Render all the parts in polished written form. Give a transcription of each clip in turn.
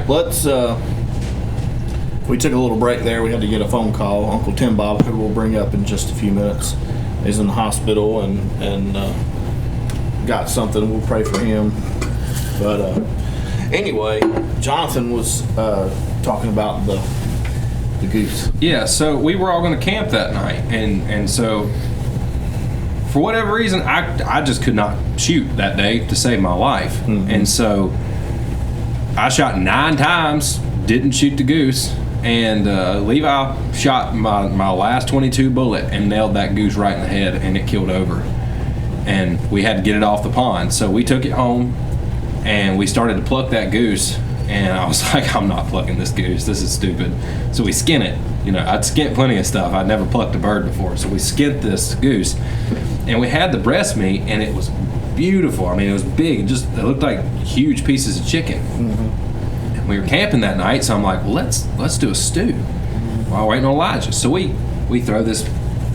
let's. We took a little break there. We had to get a phone call. Uncle Tim Bob, who we'll bring up in just a few minutes, is in the hospital and got something. We'll pray for him. But anyway, Jonathan was talking about the goose. Yeah, so we were all going to camp that night, and so for whatever reason, I just could not shoot that day to save my life. Mm-hmm. And so I shot 9 times, didn't shoot the goose, and Levi shot my last 22 bullet and nailed that goose right in the head, and it killed over. And we had to get it off the pond. So we took it home, and we started to pluck that goose, and I was like, I'm not plucking this goose. This is stupid. So we skin it. You know, I'd skinned plenty of stuff. I'd never plucked a bird before. So we skinned this goose, and we had the breast meat, and it was beautiful. I mean, it was big. It looked like huge pieces of chicken. Mm-hmm. And we were camping that night, so I'm like, well, let's do a stew while waiting on Elijah. So we throw these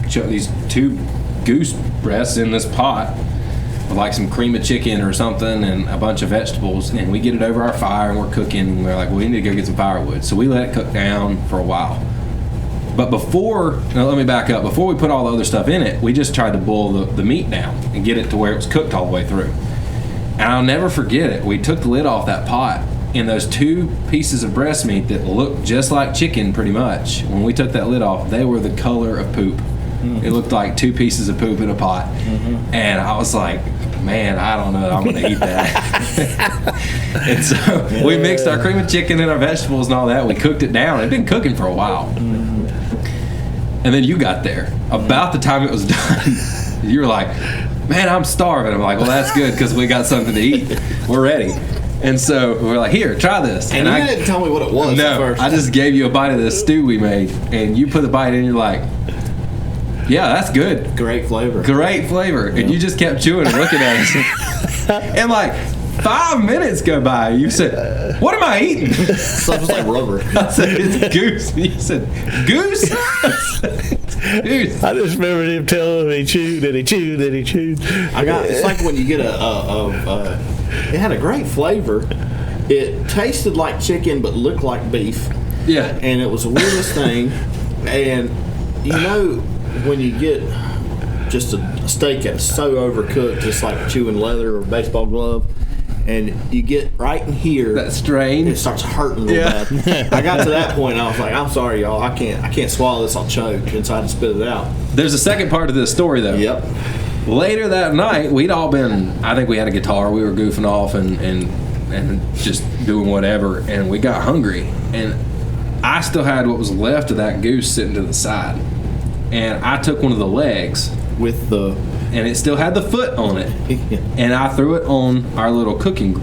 2 goose breasts in this pot with like some cream of chicken or something and a bunch of vegetables, and we get it over our fire, and we're cooking, and we're like, well, we need to go get some firewood. So we let it cook down for a while. But let me back up. Before we put all the other stuff in it, we just tried to boil the meat down and get it to where it was cooked all the way through. And I'll never forget it. We took the lid off that pot, and those 2 pieces of breast meat that looked just like chicken pretty much, when we took that lid off, they were the color of poop. Mm-hmm. It looked like 2 pieces of poop in a pot. Mm-hmm. And I was like, man, I don't know that I'm going to eat that. And so we mixed our cream of chicken and our vegetables and all that. We cooked it down. It'd been cooking for a while. Mm-hmm. And then you got there. About the time it was done, you were like, man, I'm starving. I'm like, well, that's good because we got something to eat. We're ready. And so we're like, here, try this. And you didn't tell me what it was at first. I just gave you a bite of this stew we made. And you put the bite in, and you're like, yeah, that's good. Great flavor. Yeah. And you just kept chewing and looking at us. And like 5 minutes go by, you said, what am I eating? Stuff was like rubber. I said, it's goose. You said, goose? Goose. I just remember him telling me he chewed and he chewed and he chewed. It's like when you get it had a great flavor. It tasted like chicken but looked like beef. Yeah. And it was the weirdest thing. And you know, when you get just a steak that's so overcooked, just like chewing leather or baseball glove, and you get right in here, that strain, it starts hurting real bad. I got to that point, I was like, I'm sorry, y'all, I can't swallow this, I'll choke, and so I had to spit it out. There's a second part of this story, though. Yep. Later that night, we'd all been, I think we had a guitar, we were goofing off and just doing whatever, and we got hungry, and I still had what was left of that goose sitting to the side, and I took one of the legs and it still had the foot on it, and I threw it on our little cooking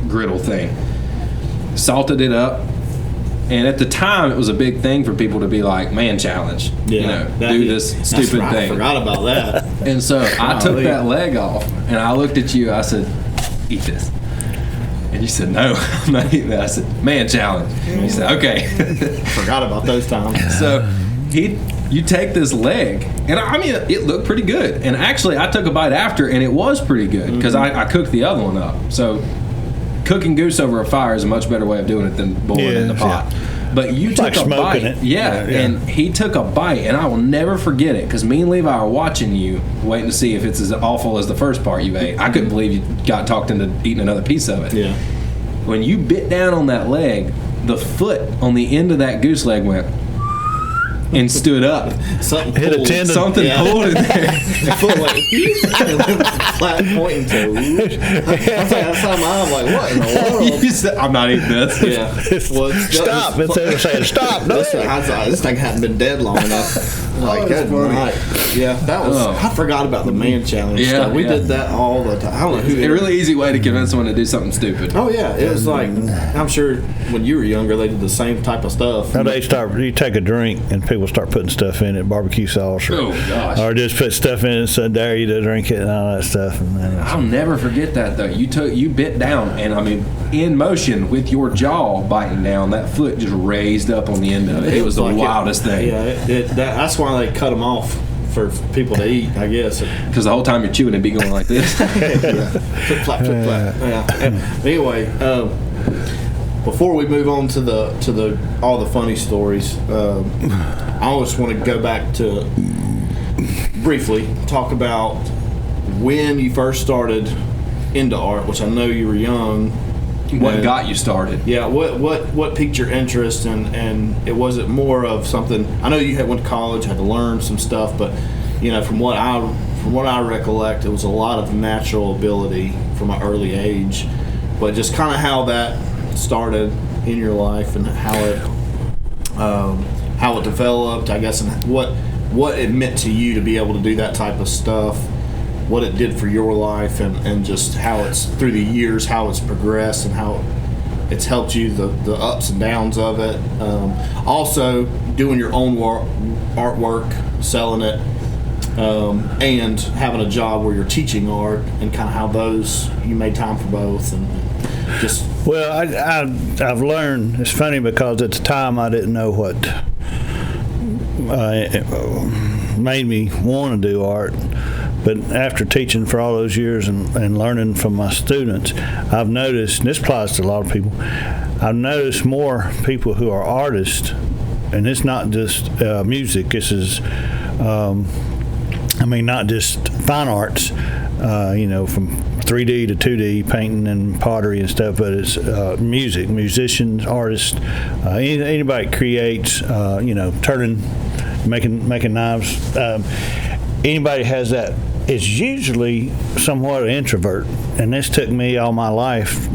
griddle thing, salted it up, and at the time it was a big thing for people to be like, man challenge, do this stupid thing. I forgot about that. And so I took that leg off, and I looked at you, I said, eat this. And you said, no, I'm not eating that. I said, man challenge. And you said, okay. Forgot about those times. So you take this leg, and I mean, it looked pretty good. And actually, I took a bite after, and it was pretty good because I cooked the other one up. So cooking goose over a fire is a much better way of doing it than boiling it in the pot. Yeah. But you took a bite. And he took a bite, and I will never forget it because me and Levi are watching you, waiting to see if it's as awful as the first part you ate. I couldn't believe you got talked into eating another piece of it. Yeah. When you bit down on that leg, the foot on the end of that goose leg went and stood up. Something hit pulled. a tendon. Something pulled in there. The foot went flat pointing to. That's how I'm like, what in the world? You said, I'm not eating this. Yeah. Well, stop. Instead of saying stop. No. This thing hadn't been dead long enough. Like, good night. Yeah, that was. I forgot about the man challenge stuff. We did that all the time. I don't know who. A really easy way to convince someone to do something stupid. Oh yeah, it was like, I'm sure when you were younger they did the same type of stuff. Now you take a drink and people start putting stuff in it, barbecue sauce, or just put stuff in it and so dare you to drink it and all that stuff. And I'll never forget that though. You bit down, and I mean, in motion with your jaw biting down, that foot just raised up on the end of it. It was the wildest thing. Yeah, that's why they cut them off for people to eat, I guess. Because the whole time you're chewing, it'd be going like this. Flip, flap, flip, flap. Yeah. Anyway, before we move on to the all the funny stories, I always want to go back to briefly talk about when you first started into art, which I know you were young. What got you started? Yeah, what piqued your interest, and it wasn't more of something. I know you went to college, had to learn some stuff, but from what I recollect, it was a lot of natural ability from an early age. But just kind of how that started in your life and how it developed, I guess, and what it meant to you to be able to do that type of stuff. What it did for your life, and just how it's through the years, how it's progressed, and how it's helped you, the ups and downs of it. Also, doing your own artwork, selling it, and having a job where you're teaching art, and kind of how those you made time for both, and just. Well, I've learned. It's funny because at the time I didn't know what made me want to do art. But after teaching for all those years and learning from my students, I've noticed, and this applies to a lot of people, I've noticed more people who are artists, and it's not just music, this is, not just fine arts, from 3D to 2D, painting and pottery and stuff, but it's music, musicians, artists, anybody creates, making knives, anybody has that is usually somewhat an introvert, and this took me all my life.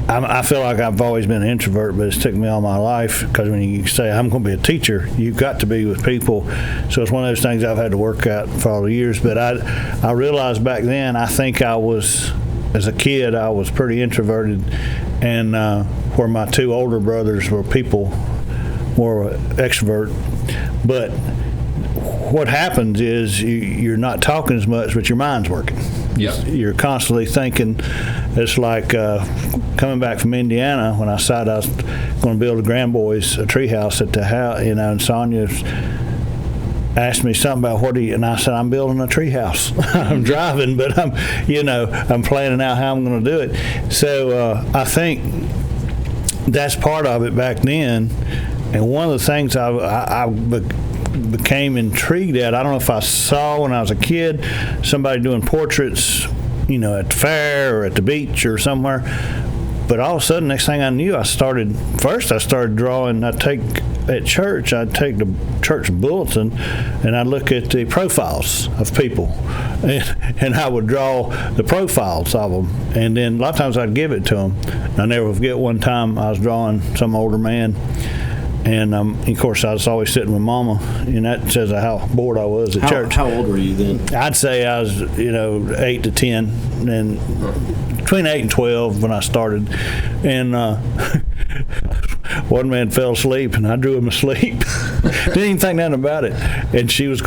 I feel like I've always been an introvert, but it's took me all my life, because when you say I'm going to be a teacher, you've got to be with people. So it's one of those things I've had to work out for all the years. But I realized back then, I think as a kid, I was pretty introverted, and where my two older brothers were people more extrovert. But what happens is you're not talking as much, but your mind's working. Yeah. You're constantly thinking. It's like coming back from Indiana when I decided I was going to build a grandboys a treehouse at the house, and Sonia asked me something about and I said, I'm building a treehouse. I'm driving, but I'm planning out how I'm going to do it. So I think that's part of it back then. And one of the things I became intrigued at, I don't know if I saw when I was a kid somebody doing portraits, at the fair or at the beach or somewhere, but all of a sudden, next thing I knew, I started drawing. I'd take the church bulletin and I'd look at the profiles of people, and I would draw the profiles of them, and then a lot of times I'd give it to them. And I never forget one time I was drawing some older man, and of course, I was always sitting with Mama, and that says how bored I was at church. How old were you then? I'd say I was, 8 to 10, and between 8 and 12 when I started. And one man fell asleep, and I drew him asleep. Didn't even think nothing about it. And she's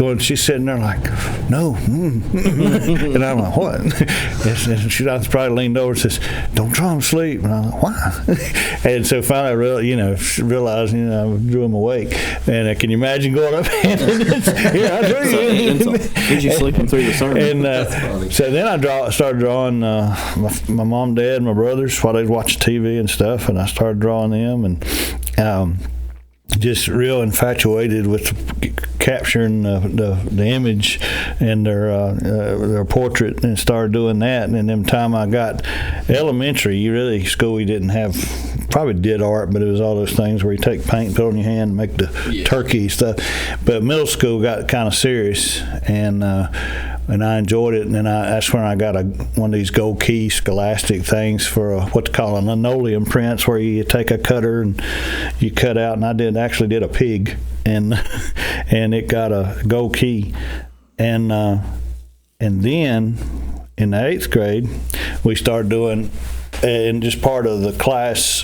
sitting there like, no. And I'm like, what? And she probably leaned over and says, don't draw him asleep. And I'm like, why? And so finally I realized, I drew him awake. And can you imagine going up and here, I drew you. Did you sleep him through the sermon? And so then I started drawing my mom, dad, and my brothers while they was watching TV and stuff, and I started drawing them, and just real infatuated with capturing the image and their portrait, and started doing that. And then the time I got elementary, school, we didn't have, probably did art, but it was all those things where you take paint, put it on your hand, and make the turkey stuff. But middle school got kind of serious, and I enjoyed it. And then that's when I got one of these gold key scholastic things for what they call a linoleum prints, where you take a cutter and you cut out. And I actually did a pig, and it got a gold key. And then in the 8th grade, we started doing, and just part of the class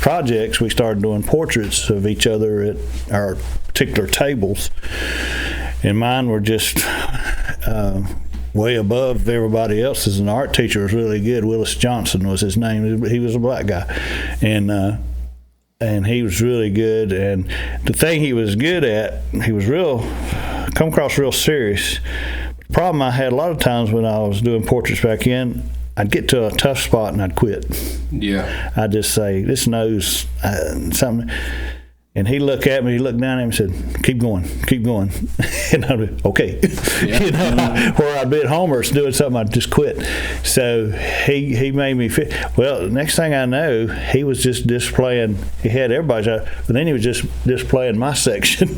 projects, we started doing portraits of each other at our particular tables. And mine were just way above everybody else's. And the art teacher was really good. Willis Johnson was his name. He was a black guy, and he was really good. And the thing he was good at, he was come across real serious. The problem I had a lot of times when I was doing portraits back in, I'd get to a tough spot and I'd quit. Yeah. I'd just say, this knows something. And he looked at me, he looked down at me and said, keep going. And I'd be, okay. Yeah. Where I'd be at home or doing something, I'd just quit. So he made me fit. Well, next thing I know, he was just displaying, he had everybody's out, but then he was just displaying my section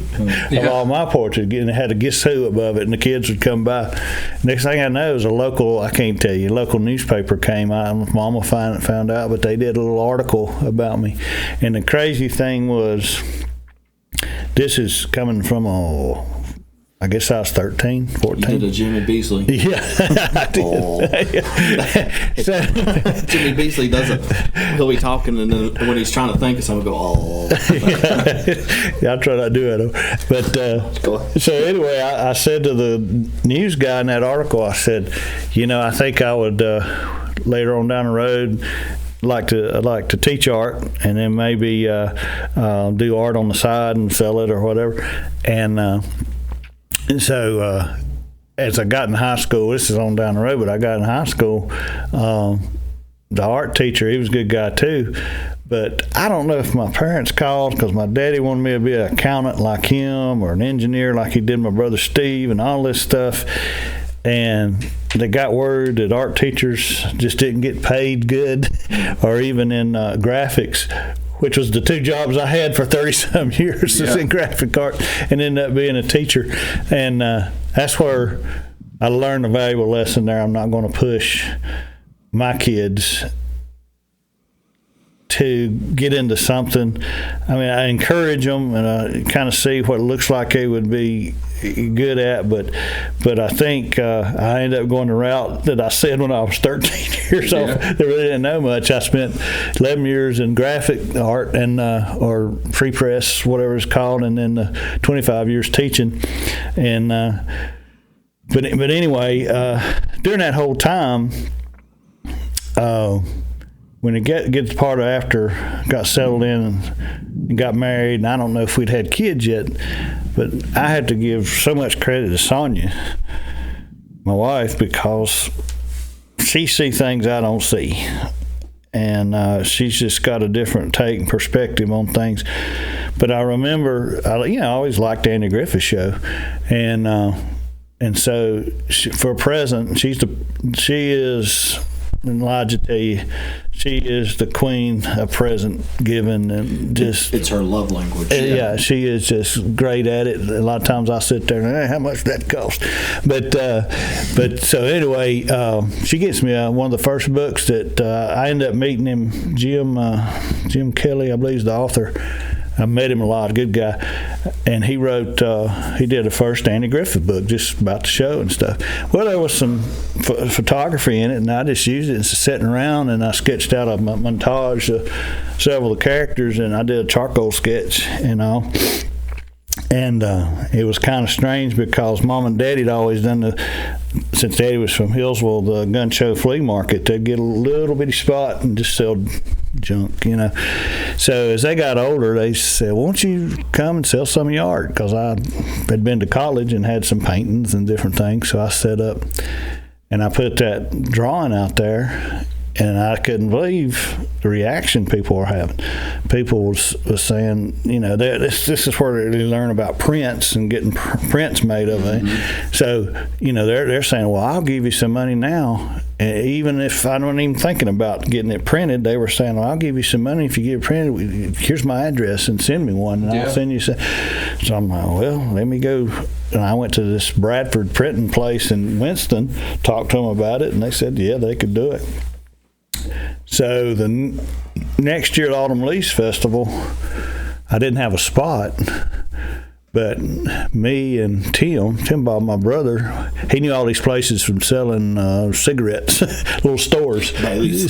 of all my portraits. And it had a Guess Who above it, and the kids would come by. Next thing I know, it was a local, I can't tell you, local newspaper came out. Mama found out, but they did a little article about me. And the crazy thing was, this is coming from I guess I was 13, 14. You did a Jimmy Beasley. Yeah, I did. Oh. Jimmy Beasley doesn't. He'll be talking, and then when he's trying to think of something, go, oh. Yeah, I try not to do that. But so anyway, I said to the news guy in that article, I said, I think I would later on down the road like to teach art, and then maybe do art on the side and sell it or whatever. And so as I got in high school, this is on down the road, but I got in high school, the art teacher, he was a good guy too, but I don't know if my parents called because my daddy wanted me to be an accountant like him or an engineer like he did my brother Steve and all this stuff. And they got word that art teachers just didn't get paid good, or even in graphics, which was the two jobs I had for 30-some years, is in graphic art, and ended up being a teacher. And that's where I learned a valuable lesson there. I'm not going to push my kids to get into something. I mean, I encourage them, and I kind of see what it looks like they would be good at, but I think I ended up going the route that I said when I was 13 years old. They really didn't know much. I spent 11 years in graphic art and or free press, whatever it's called, and then 25 years teaching. And but anyway, during that whole time, when it gets part of after got settled in and got married, and I don't know if we'd had kids yet, but I had to give so much credit to Sonia, my wife, because she sees things I don't see, and she's just got a different take and perspective on things. But I remember, I always liked the Andy Griffith Show, and so for a present, she is. And Elijah tell you, she is the queen of present giving, and just it's her love language. Yeah, she is just great at it. A lot of times I sit there and hey, how much did that cost? But so anyway, she gets me one of the first books that I ended up meeting him, Jim Kelly, I believe is the author. I met him a lot, good guy, and he wrote, he did the first Andy Griffith book just about the show and stuff. Well, there was some photography in it, and I just used it and sitting around, and I sketched out a montage of several of the characters, and I did a charcoal sketch and all. And it was kind of strange because Mom and Daddy had always done since Daddy was from Hillsville, the gun show flea market, they'd get a little bitty spot and just sell junk, So as they got older, they said, won't you come and sell some of your art? Because I had been to college and had some paintings and different things. So I set up and I put that drawing out there, and I couldn't believe the reaction people were having. People was saying, this is where they learn about prints and getting prints made of it. Mm-hmm. So, they're saying, well, I'll give you some money now. And even if I wasn't even thinking about getting it printed, they were saying, well, I'll give you some money if you get it printed. Here's my address and send me one, and I'll send you some. So I'm like, well, let me go. And I went to this Bradford printing place in Winston, talked to them about it, and they said, yeah, they could do it. So the next year at Autumn Leaves Festival, I didn't have a spot, but me and Tim Bob, my brother, he knew all these places from selling cigarettes, little stores.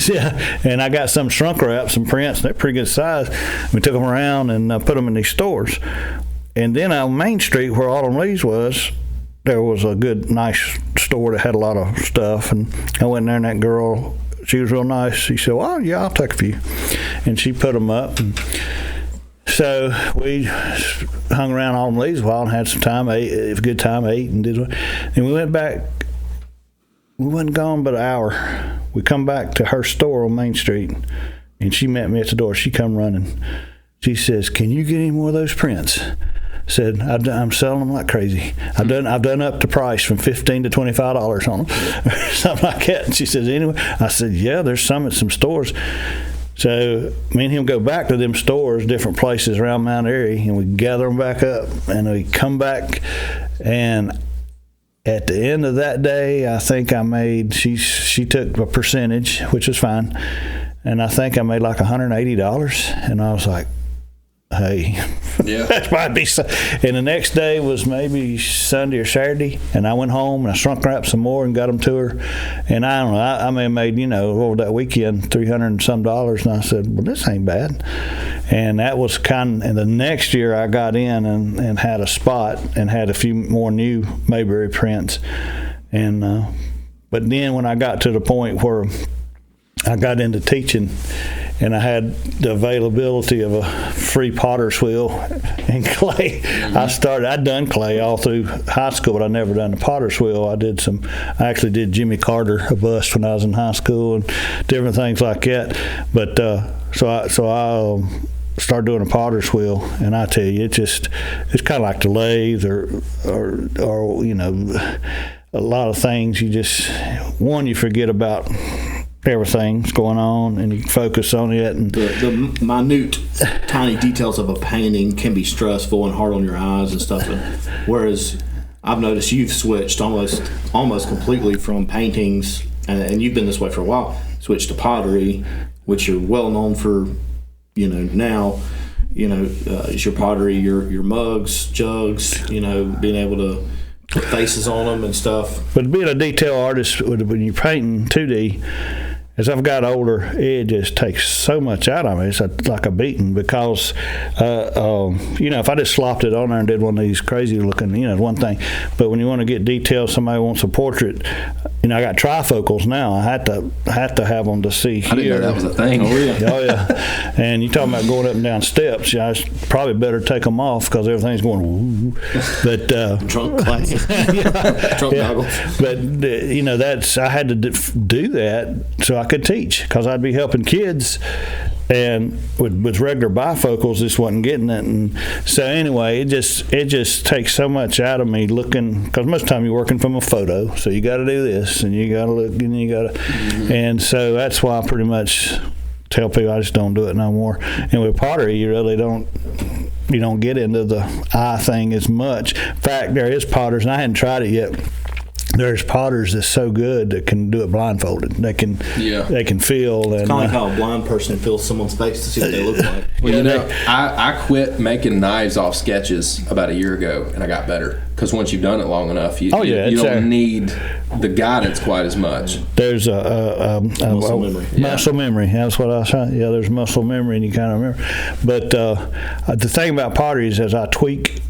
Yeah, and I got some shrunk wrap, some prints, they're pretty good size. We took them around and put them in these stores. And then on Main Street, where Autumn Leaves was, there was a good, nice store that had a lot of stuff. And I went in there, and that girl, she was real nice. She said, well, yeah, I'll take a few. And she put them up. And so we hung around Autumn Leaves a while and had some time, ate a good time, ate and did. And we went back we wasn't gone but an hour. We come back to her store on Main Street, and she met me at the door. She come running. She says, "Can you get any more of those prints?" Said, "I'm selling them like crazy. I've done up the price from $15 to $25 on them," something like that. And she says, "Anyway," I said, "Yeah, there's some at some stores." So me and him go back to them stores, different places around Mount Airy, and we gather them back up, and we come back, and at the end of that day, I think I made, she took a percentage, which was fine, and I think I made like $180, and I was like, hey, Yeah. that might be so. And the next day was maybe Sunday or Saturday, and I went home and I shrunk wrapped some more and got them to her. And I don't know, I may have made, over that weekend, $300 and some, and I said, well, this ain't bad. And that was and the next year I got in and had a spot and had a few more new Mayberry prints. And but then when I got to the point where I got into teaching, and I had the availability of a free potter's wheel and clay. Mm-hmm. I'd done clay all through high school, but I never done the potter's wheel. I actually did Jimmy Carter, a bust, when I was in high school, and different things like that. But so I started doing a potter's wheel, and I tell you, it's kind of like the lathe or a lot of things. You forget about everything's going on, and you focus on it. And the minute, tiny details of a painting can be stressful and hard on your eyes and stuff. Whereas I've noticed you've switched almost completely from paintings, and you've been this way for a while. Switched to pottery, which you're well known for. Now, is your pottery, your mugs, jugs. Being able to put faces on them and stuff. But being a detail artist, when you're painting 2D, as I've got older, it just takes so much out of me. It's like a beating, because, if I just slopped it on there and did one of these crazy looking, one thing. But when you want to get details, somebody wants a portrait. I got trifocals now. I had to have them to see here. I didn't know that was a thing. Oh yeah. And you're talking about going up and down steps. It's probably better take them off because everything's going woo. But Drunk class. Drunk goggles. But I had to do that so I could teach, because I'd be helping kids, and with regular bifocals, just wasn't getting it. And so anyway, it just takes so much out of me looking, because most of the time you're working from a photo, so you got to do this and you got to look and you got to, and so that's why I pretty much tell people I just don't do it no more. And with pottery, you really don't get into the eye thing as much. In fact, there is potters, and I hadn't tried it yet. There's potters that's so good that can do it blindfolded. They can feel. It's kind of like how a blind person feels someone's face to see what they look like. Well, I quit making knives off sketches about a year ago, and I got better. Because once you've done it long enough, you don't need the guidance quite as much. There's muscle memory. Muscle memory. That's what I was trying. Yeah, there's muscle memory, and you kind of remember. But the thing about pottery is, as I tweak.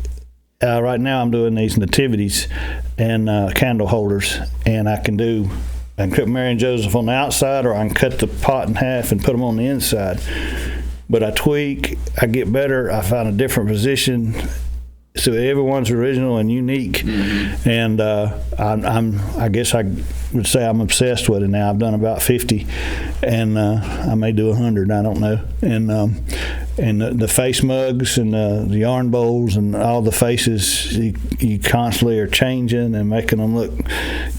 Right now I'm doing these nativities and candle holders, and I can cut Mary and Joseph on the outside, or I can cut the pot in half and put them on the inside. But I tweak, I get better, I find a different position, so everyone's original and unique. And I guess I would say I'm obsessed with it now. I've done about 50, and I may do 100, I don't know. And the face mugs and the yarn bowls and all the faces, you constantly are changing and making them look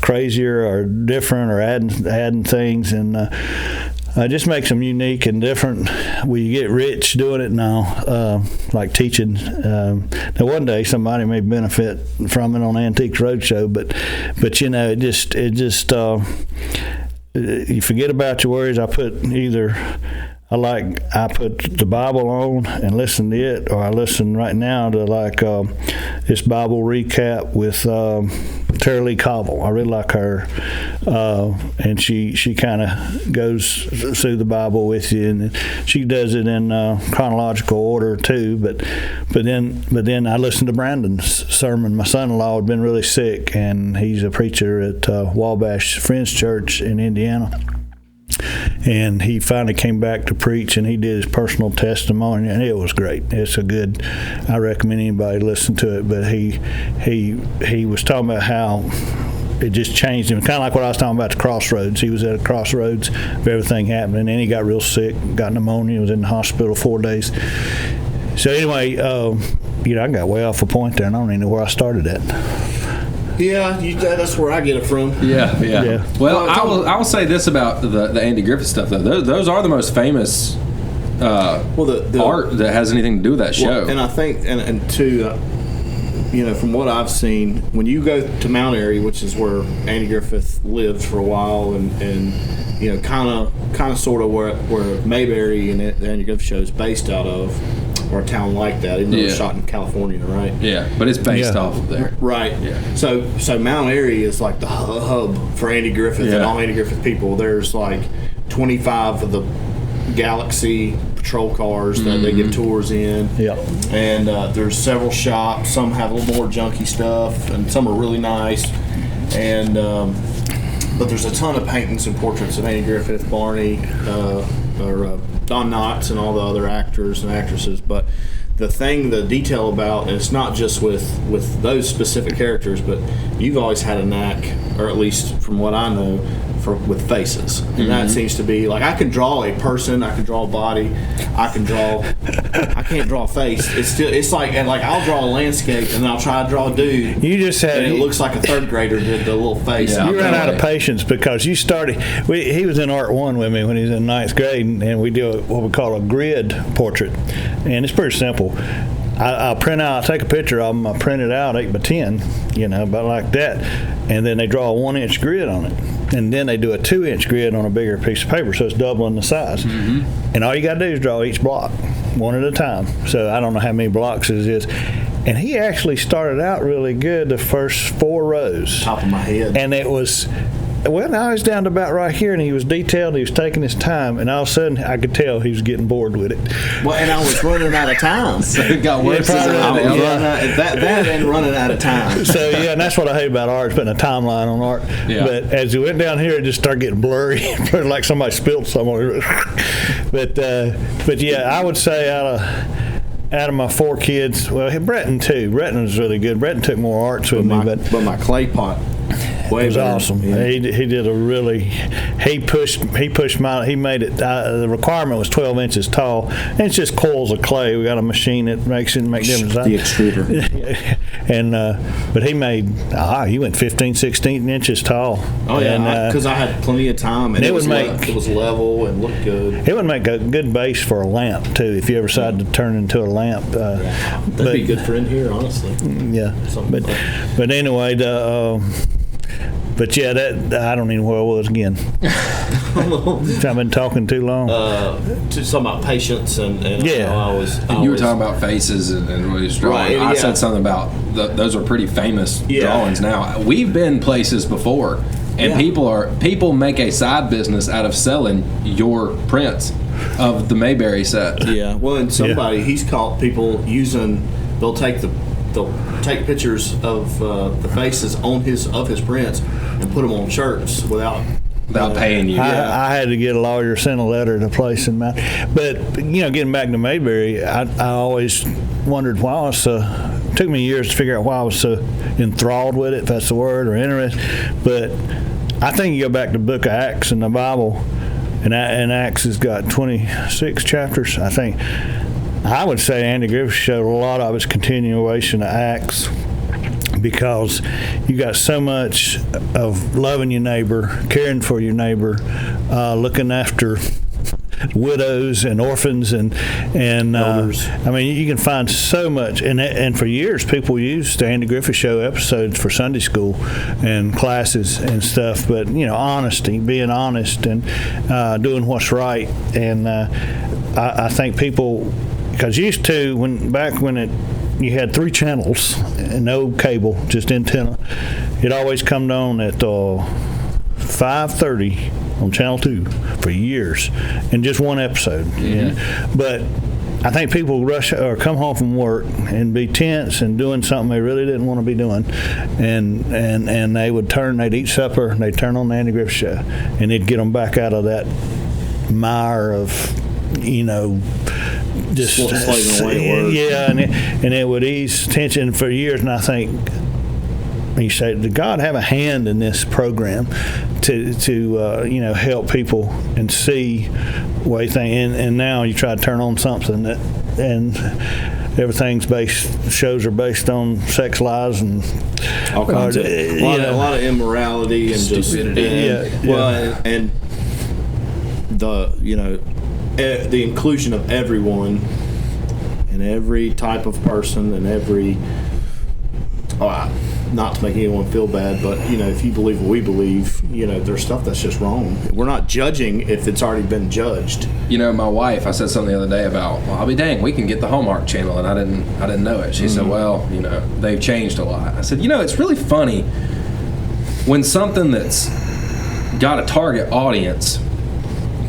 crazier or different, or adding things, and it just makes them unique and different. Well, you get rich doing it now, like teaching. Now, one day somebody may benefit from it on Antiques Roadshow, but you forget about your worries. I put the Bible on and listen to it, or I listen right now to this Bible recap with Tara Lee Cobble. I really like her, and she kind of goes through the Bible with you, and she does it in chronological order too. But then I listened to Brandon's sermon. My son-in-law had been really sick, and he's a preacher at Wabash Friends Church in Indiana. And he finally came back to preach, and he did his personal testimony, and it was great. I recommend anybody listen to it. But he was talking about how it just changed him. Kind of like what I was talking about, the crossroads. He was at a crossroads of everything happening, and then he got real sick, got pneumonia, was in the hospital 4 days. So anyway, I got way off a point there, and I don't even know where I started at. Yeah, that's where I get it from. Yeah. Well, I will say this about the Andy Griffith stuff, though. Those are the most famous the art that has anything to do with that show. Well, and I think, and too, from what I've seen, when you go to Mount Airy, which is where Andy Griffith lived for a while, and kind of sort of where Mayberry and the Andy Griffith Show is based out of, or a town like that, even though it was shot in California, right? Yeah, but it's based off of there. Right. Yeah. So Mount Airy is like the hub for Andy Griffith and all Andy Griffith people. There's like 25 of the Galaxy patrol cars that they give tours in. Yeah. And there's several shops. Some have a little more junky stuff, and some are really nice. And but there's a ton of paintings and portraits of Andy Griffith, Barney, Don Knotts, and all the other actors and actresses. But the detail about, and it's not just with those specific characters, but you've always had a knack, or at least from what I know, with faces. And that seems to be like, I can draw a person, I can draw a body, I can't draw a face. It's like I'll draw a landscape and then I'll try to draw a dude. You just had, and it looks like a third grader did the little face. You ran out of patience because you started. He was in Art 1 with me when he was in 9th grade, and we do what we call a grid portrait, and it's pretty simple. I'll take a picture of them, I print it out 8 by 10, about like that, and then they draw a 1-inch grid on it, and then they do a 2-inch grid on a bigger piece of paper, so it's doubling the size. And all you got to do is draw each block one at a time. So I don't know how many blocks it is. And he actually started out really good the first 4 rows. Top of my head. And it was, now he's down to about right here, and he was detailed, he was taking his time, and all of a sudden I could tell he was getting bored with it. Well, and I was running out of time. So it got worse. That and running out of time. So, and that's what I hate about art, putting a timeline on art. Yeah. But as we went down here, it just started getting blurry, like somebody spilled somewhere. But I would say out of my 4 kids, well, Breton too. Breton was really good. Breton took more arts with me, but my clay pot. It was awesome. Yeah. He did a really. He pushed he made it. The requirement was 12 inches tall, and it's just coils of clay. We got a machine that makes difference. The extruder. And but he made. He went 15, 16 inches tall. Oh yeah, because I had plenty of time, and it was level and looked good. It would make a good base for a lamp too, if you ever decided to turn into a lamp. That'd be good for in here, honestly. Yeah, but anyway, But yeah, I don't even know where I was again. I've been talking too long. Talking about patience and you were talking about faces and really strong. Right, I said something about those are pretty famous drawings now. We've been places before, and people make a side business out of selling your prints of the Mayberry set. Yeah, well, and he's caught people using. They'll take pictures of the faces of his prints and put them on shirts without paying you. I had to get a lawyer, send a letter to place in my. But getting back to Mayberry, I always wondered why I was so. It took me years to figure out why I was so enthralled with it, if that's the word, or interested. But I think you go back to the Book of Acts in the Bible, and Acts has got 26 chapters, I think. I would say Andy Griffith showed a lot of its continuation of Acts, because you got so much of loving your neighbor, caring for your neighbor, looking after widows and orphans and elders. You can find so much, and for years people used the Andy Griffith Show episodes for Sunday school and classes and stuff. But honesty, being honest, and doing what's right, and I think people. Because used to, back when you had 3 channels and no cable, just antenna, it always come on at 5:30 on Channel 2 for years, and just one episode. Mm-hmm. But I think people rush or come home from work and be tense and doing something they really didn't want to be doing, and they'd eat supper, and they'd turn on the Andy Griffith Show, and it'd get them back out of that mire of just slaving away at work. Yeah, and it would ease tension for years. And I think you say, did God have a hand in this program to help people and see way thing? And now you try to turn on something and everything's shows are based on sex lies and all kinds of a lot of immorality and stupidity. And the inclusion of everyone and every type of person and every not to make anyone feel bad, but if you believe what we believe, there's stuff that's just wrong. We're not judging if it's already been judged. My wife, I said something the other day about, well, I'll be dang, we can get the Hallmark Channel, and I didn't know it. She said, well, they've changed a lot. I said, it's really funny when something that's got a target audience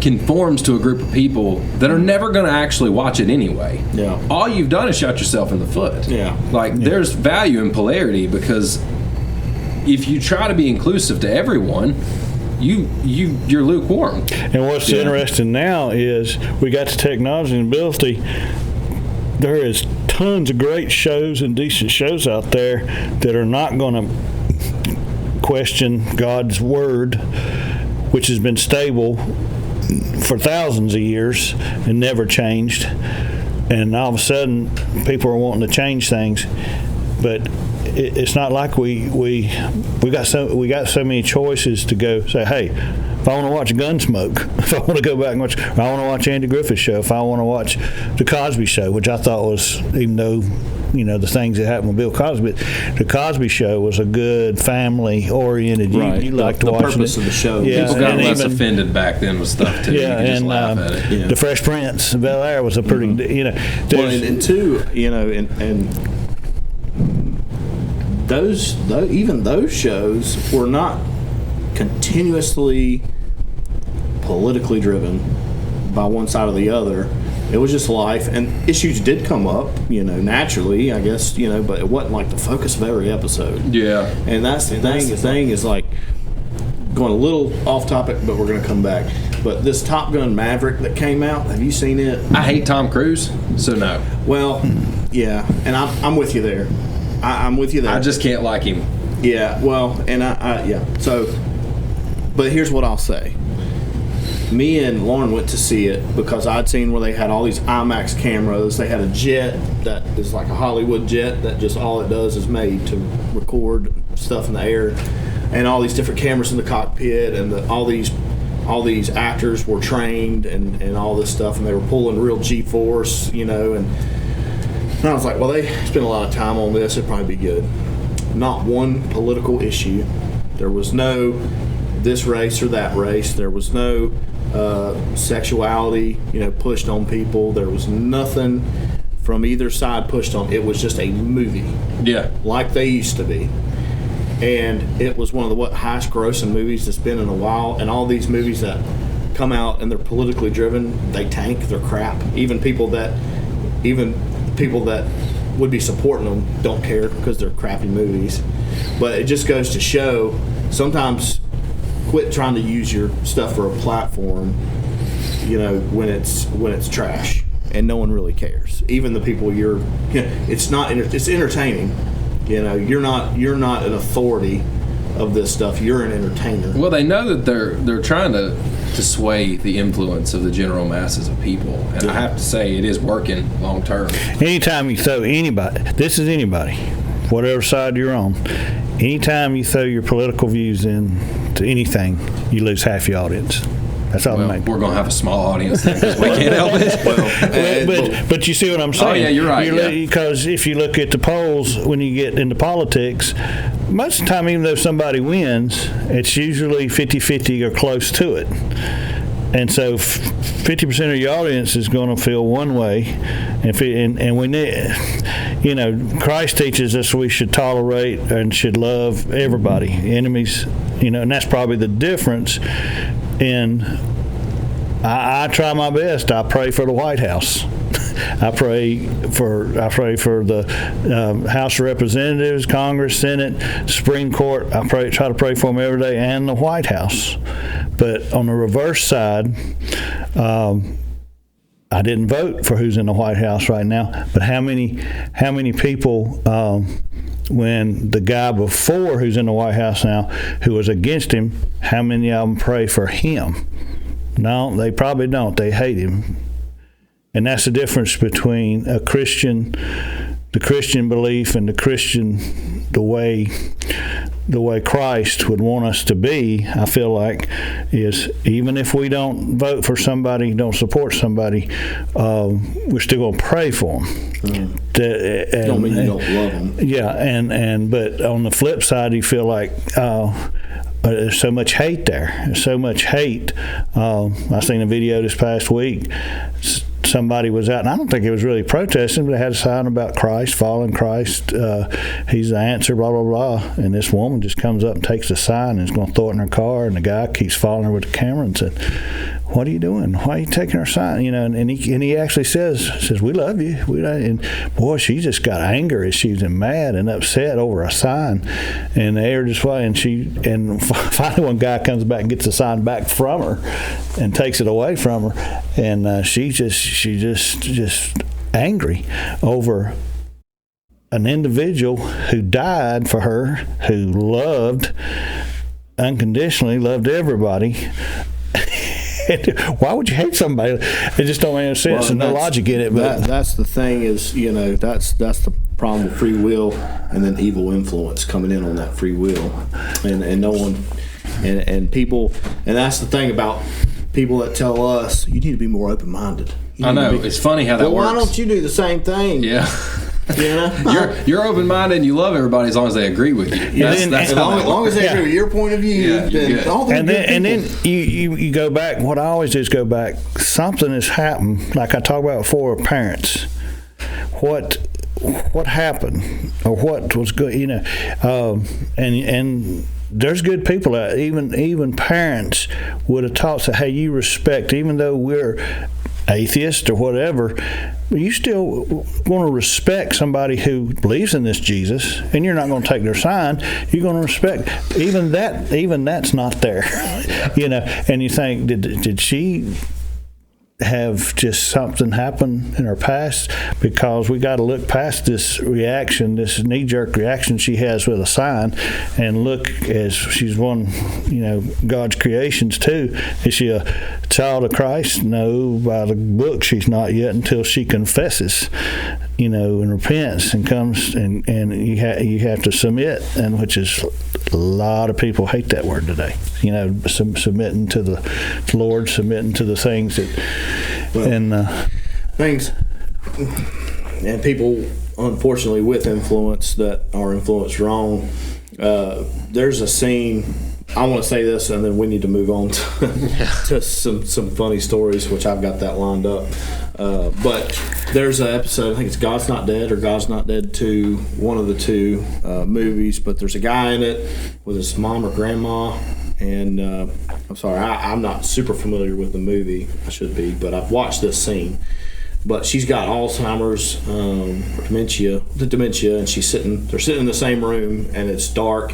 conforms to a group of people that are never going to actually watch it anyway. Yeah. All you've done is shot yourself in the foot. Yeah. There's value in polarity, because if you try to be inclusive to everyone, you're lukewarm. And what's interesting now is we got the technology and ability. There is tons of great shows and decent shows out there that are not going to question God's word, which has been stable for thousands of years and never changed, and all of a sudden people are wanting to change things, but it's not like we got so many choices to go say, hey, if I want to watch Gunsmoke, if I want to go back and watch, if I want to watch Andy Griffith Show, if I want to watch the Cosby Show, which I thought was, even though the things that happened with Bill Cosby, the Cosby Show was a good family-oriented. Right. You liked watching the purpose of the show. Yeah, people got less offended back then with stuff too. Yeah, you could just laugh at it. Yeah. The Fresh Prince of Bel-Air was a pretty, and two, and those shows were not continuously politically driven by one side or the other. It was just life, and issues did come up, naturally, I guess, but it wasn't like the focus of every episode. Yeah. And that's the thing. The thing is, like, going a little off topic, but we're going to come back. But this Top Gun Maverick that came out, have you seen it? I hate Tom Cruise, so no. Well, yeah, and I'm with you there. I'm with you there. I just can't like him. Yeah, well, and yeah. So, but here's what I'll say. Me and Lauren went to see it because I'd seen where they had all these IMAX cameras. They had a jet that is like a Hollywood jet that just all it does is made to record stuff in the air, and all these different cameras in the cockpit, and all these actors were trained and all this stuff, and they were pulling real G-force, and I was like, well, they spent a lot of time on this. It'd probably be good. Not one political issue. There was no this race or that race. There was no sexuality, pushed on people. There was nothing from either side pushed on. It was just a movie. Yeah. Like they used to be. And it was one of the highest grossing movies that's been in a while. And all these movies that come out and they're politically driven, they tank, they're crap. Even people that would be supporting them don't care because they're crappy movies. But it just goes to show, sometimes quit trying to use your stuff for a platform, when it's trash and no one really cares. Even the people it's entertaining. You're not an authority of this stuff. You're an entertainer. Well, they know that they're trying to sway the influence of the general masses of people, and I have to say it is working long term. Anytime you throw anybody, this is anybody, whatever side you're on, anytime you throw your political views into anything, you lose half your audience. That's all. We're going to have a small audience because we can't help it. But you see what I'm saying? Oh, yeah, you're right. Because if you look at the polls, when you get into politics, most of the time, even though somebody wins, it's usually 50-50 or close to it. And so 50% of your audience is going to feel one way. And we need, Christ teaches us we should tolerate and should love everybody, enemies, and that's probably the difference. And I try my best. I pray for the White House. I pray for the House of Representatives, Congress, Senate, Supreme Court. I try to pray for them every day, and the White House. But on the reverse side, I didn't vote for who's in the White House right now. But how many people when the guy before, who's in the White House now, who was against him, how many of them pray for him? No, they probably don't. They hate him. And that's the difference between the Christian belief and the way Christ would want us to be. I feel like is even if we don't vote for somebody, don't support somebody, we're still going to pray for them. Don't mean you don't love them. Yeah, but on the flip side, you feel like there's so much hate there. There's so much hate. I seen a video this past week. Somebody was out, and I don't think it was really protesting, but they had a sign about Christ, following Christ. He's the answer, blah, blah, blah. And this woman just comes up and takes the sign and is going to throw it in her car, and the guy keeps following her with the camera and said, "What are you doing? Why are you taking our sign?" And he actually says, "We love you." And boy, she just got anger as she was mad and upset over a sign, and the air just went. And finally, one guy comes back and gets the sign back from her, and takes it away from her, and she's just angry over an individual who died for her, who unconditionally loved everybody. Why would you hate somebody? It just don't make any sense. There's no logic in it. But that's the thing is, that's the problem with free will, and then evil influence coming in on that free will, and no one, and people, and that's the thing about people that tell us you need to be more open-minded. I know, it's funny how that works. Why don't you do the same thing? Yeah. You're open-minded and you love everybody as long as they agree with you. As long as they agree with your point of view, then all the and then you go back. What I always do is go back. Something has happened, like I talked about before, parents. What happened or what was good, and there's good people out. Even parents would have taught, say, hey, you respect, even though we're atheist or whatever, you still want to respect somebody who believes in this Jesus, and you're not going to take their sign. You're going to respect even that's not there. And you think, did she have just something happen in her past? Because we got to look past this reaction, this knee-jerk reaction she has with a sign, and look, as she's one, God's creations too. Is she a child of Christ? No, by the book she's not yet, until she confesses, and repents and comes, and you have to submit, and which is a lot of people hate that word today. Submitting to the Lord, submitting to the things that, things, and people, unfortunately, with influence that are influenced wrong. There's a scene. I want to say this, and then we need to move on to some funny stories, which I've got that lined up. But there's an episode, I think it's God's Not Dead or God's Not Dead 2, one of the two movies, but there's a guy in it with his mom or grandma, and I'm sorry, I'm not super familiar with the movie. I should be, but I've watched this scene. But she's got Alzheimer's, dementia, and they're sitting in the same room, and it's dark,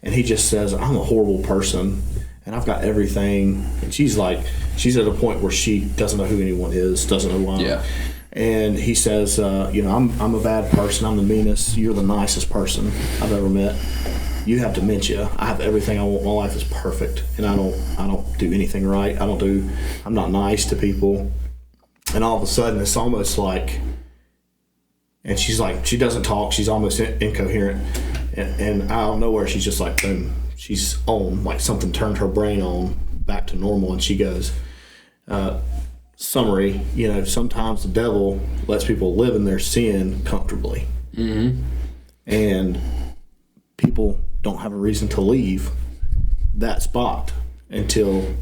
and he just says, "I'm a horrible person, and I've got everything." And she's at a point where she doesn't know who anyone is, doesn't know why. Yeah. And he says, I'm a bad person. I'm the meanest. You're the nicest person I've ever met. You have dementia. I have everything I want. My life is perfect, and I don't do anything right. I'm not nice to people. And all of a sudden, it's almost like, and she's like, she doesn't talk. She's almost incoherent. And out of nowhere, she's just like, boom. She's on, like something turned her brain on back to normal. And she goes, summary, sometimes the devil lets people live in their sin comfortably. Mm-hmm. And people don't have a reason to leave that spot until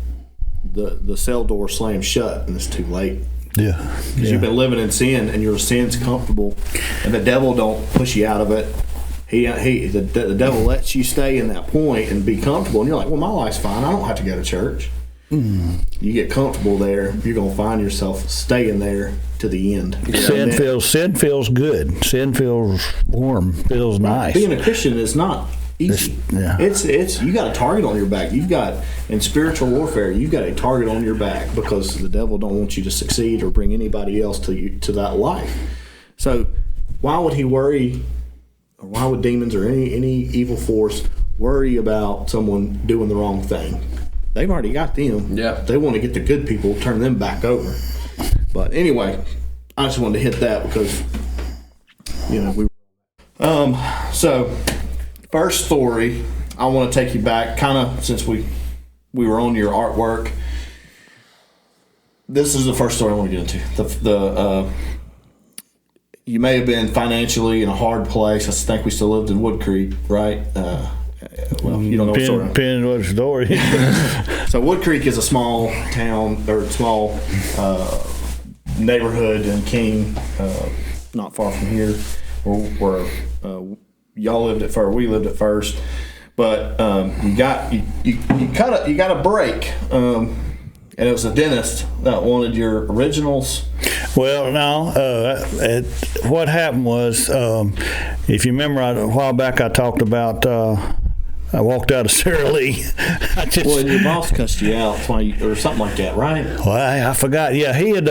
the cell door slams shut and it's too late. Yeah. Because you've been living in sin and your sin's comfortable, and the devil don't push you out of it. The devil lets you stay in that point and be comfortable, and you're like, well, my life's fine. I don't have to go to church. Mm. You get comfortable there, you're going to find yourself staying there to the end. Sin feels good. Sin feels warm. Feels nice. Being a Christian is not easy. It's you got a target on your back. You've got, in spiritual warfare, you've got a target on your back because the devil don't want you to succeed or bring anybody else to that life. So why would he worry or why would demons or any evil force worry about someone doing the wrong thing? They've already got them. Yeah. They want to get the good people, turn them back over. But anyway, I just wanted to hit that because, we. So, first story, I want to take you back, kind of since we were on your artwork. This is the first story I want to get into. You may have been financially in a hard place. I think we still lived in Wood Creek, right? Well, you don't know what story. Depends what story. So Wood Creek is a small town or small neighborhood in King, not far from here, where y'all lived at first. We lived at first, but you got a break, and it was a dentist that wanted your originals. Well, no. What happened was, if you remember, a while back I talked about. I walked out of Sara Lee. Well, your boss cussed you out or something like that, right? Well, I forgot. Yeah, he had.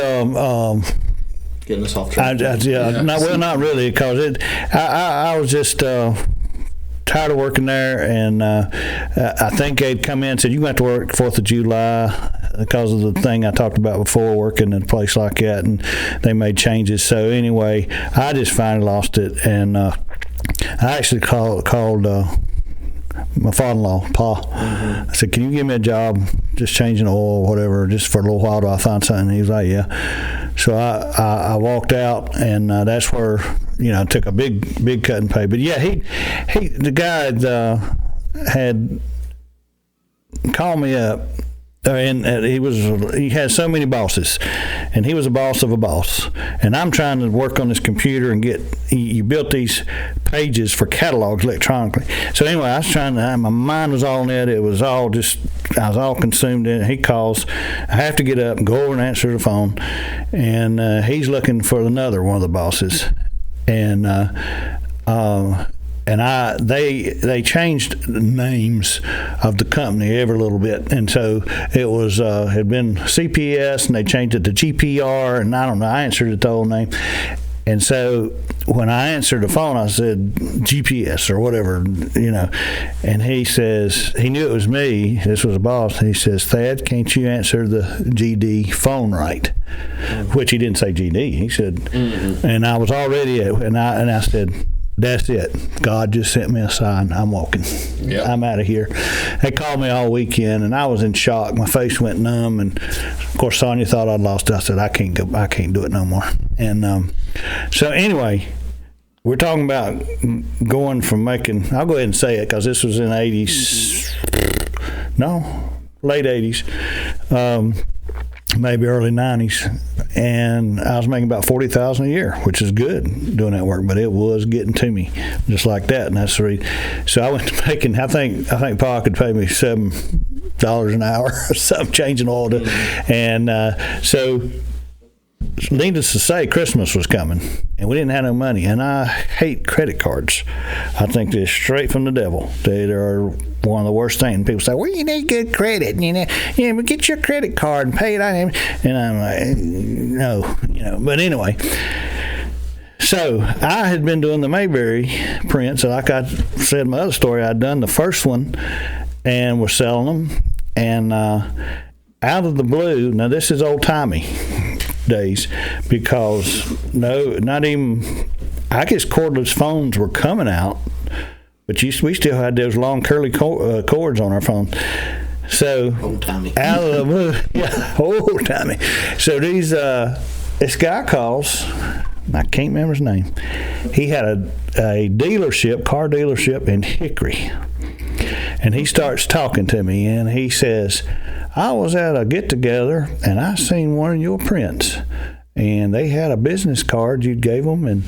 Getting us off track. Not really, because I was just tired of working there, and I think they'd come in and said, "You got to work 4th of July." Because of the thing I talked about before, working in a place like that, and they made changes. So anyway, I just finally lost it, and I actually called my father-in-law, Pa. I said, "Can you give me a job, just changing oil or whatever, just for a little while till I find something?" He was like, "Yeah." So I walked out, and that's where I took a big cut in pay. But yeah, the guy had called me up. And he had so many bosses, and he was a boss of a boss. And I'm trying to work on this computer and you built these pages for catalogs electronically. So anyway, I was my mind was all in it. It was all I was all consumed in it. He calls. I have to get up and go over and answer the phone. And he's looking for another one of the bosses. And they changed the names of the company every little bit, and so it was had been CPS, and they changed it to GPR, and I don't know. I answered it the whole name, and so when I answered the phone, I said GPS or whatever, and he says he knew it was me. This was a boss. He says, "Thad, can't you answer the GD phone right?" Which he didn't say GD. He said, and I was already and I said, "That's it. God just sent me a sign. I'm walking. Yep. I'm out of here." They called me all weekend, and I was in shock. My face went numb, and of course Sonia thought I'd lost it. I said, "I can't go. I can't do it no more." And so anyway, we're talking about going from making. I'll go ahead and say it because this was in the '80s. No, late '80s. Maybe early '90s, and I was making about $40,000 a year, which is good doing that work, but it was getting to me just like that, and that's the reason. So I went to making. I think Pa could pay me $7 an hour or something, changing oil, and so. Needless to say, Christmas was coming, and we didn't have no money. And I hate credit cards. I think they're straight from the devil. They're one of the worst things. People say, "Well, you need good credit, but get your credit card and pay it on." And I'm like, no, But anyway, so I had been doing the Mayberry prints, and like I said in my other story, I'd done the first one, and we're selling them. And out of the blue, now this is old timey days, because not even, I guess cordless phones were coming out, but we still had those long curly cords on our phone. So out of the blue, old timey. So this guy calls. I can't remember his name. He had a car dealership in Hickory, and he starts talking to me, and he says, "I was at a get-together, and I seen one of your prints, and they had a business card you gave them, and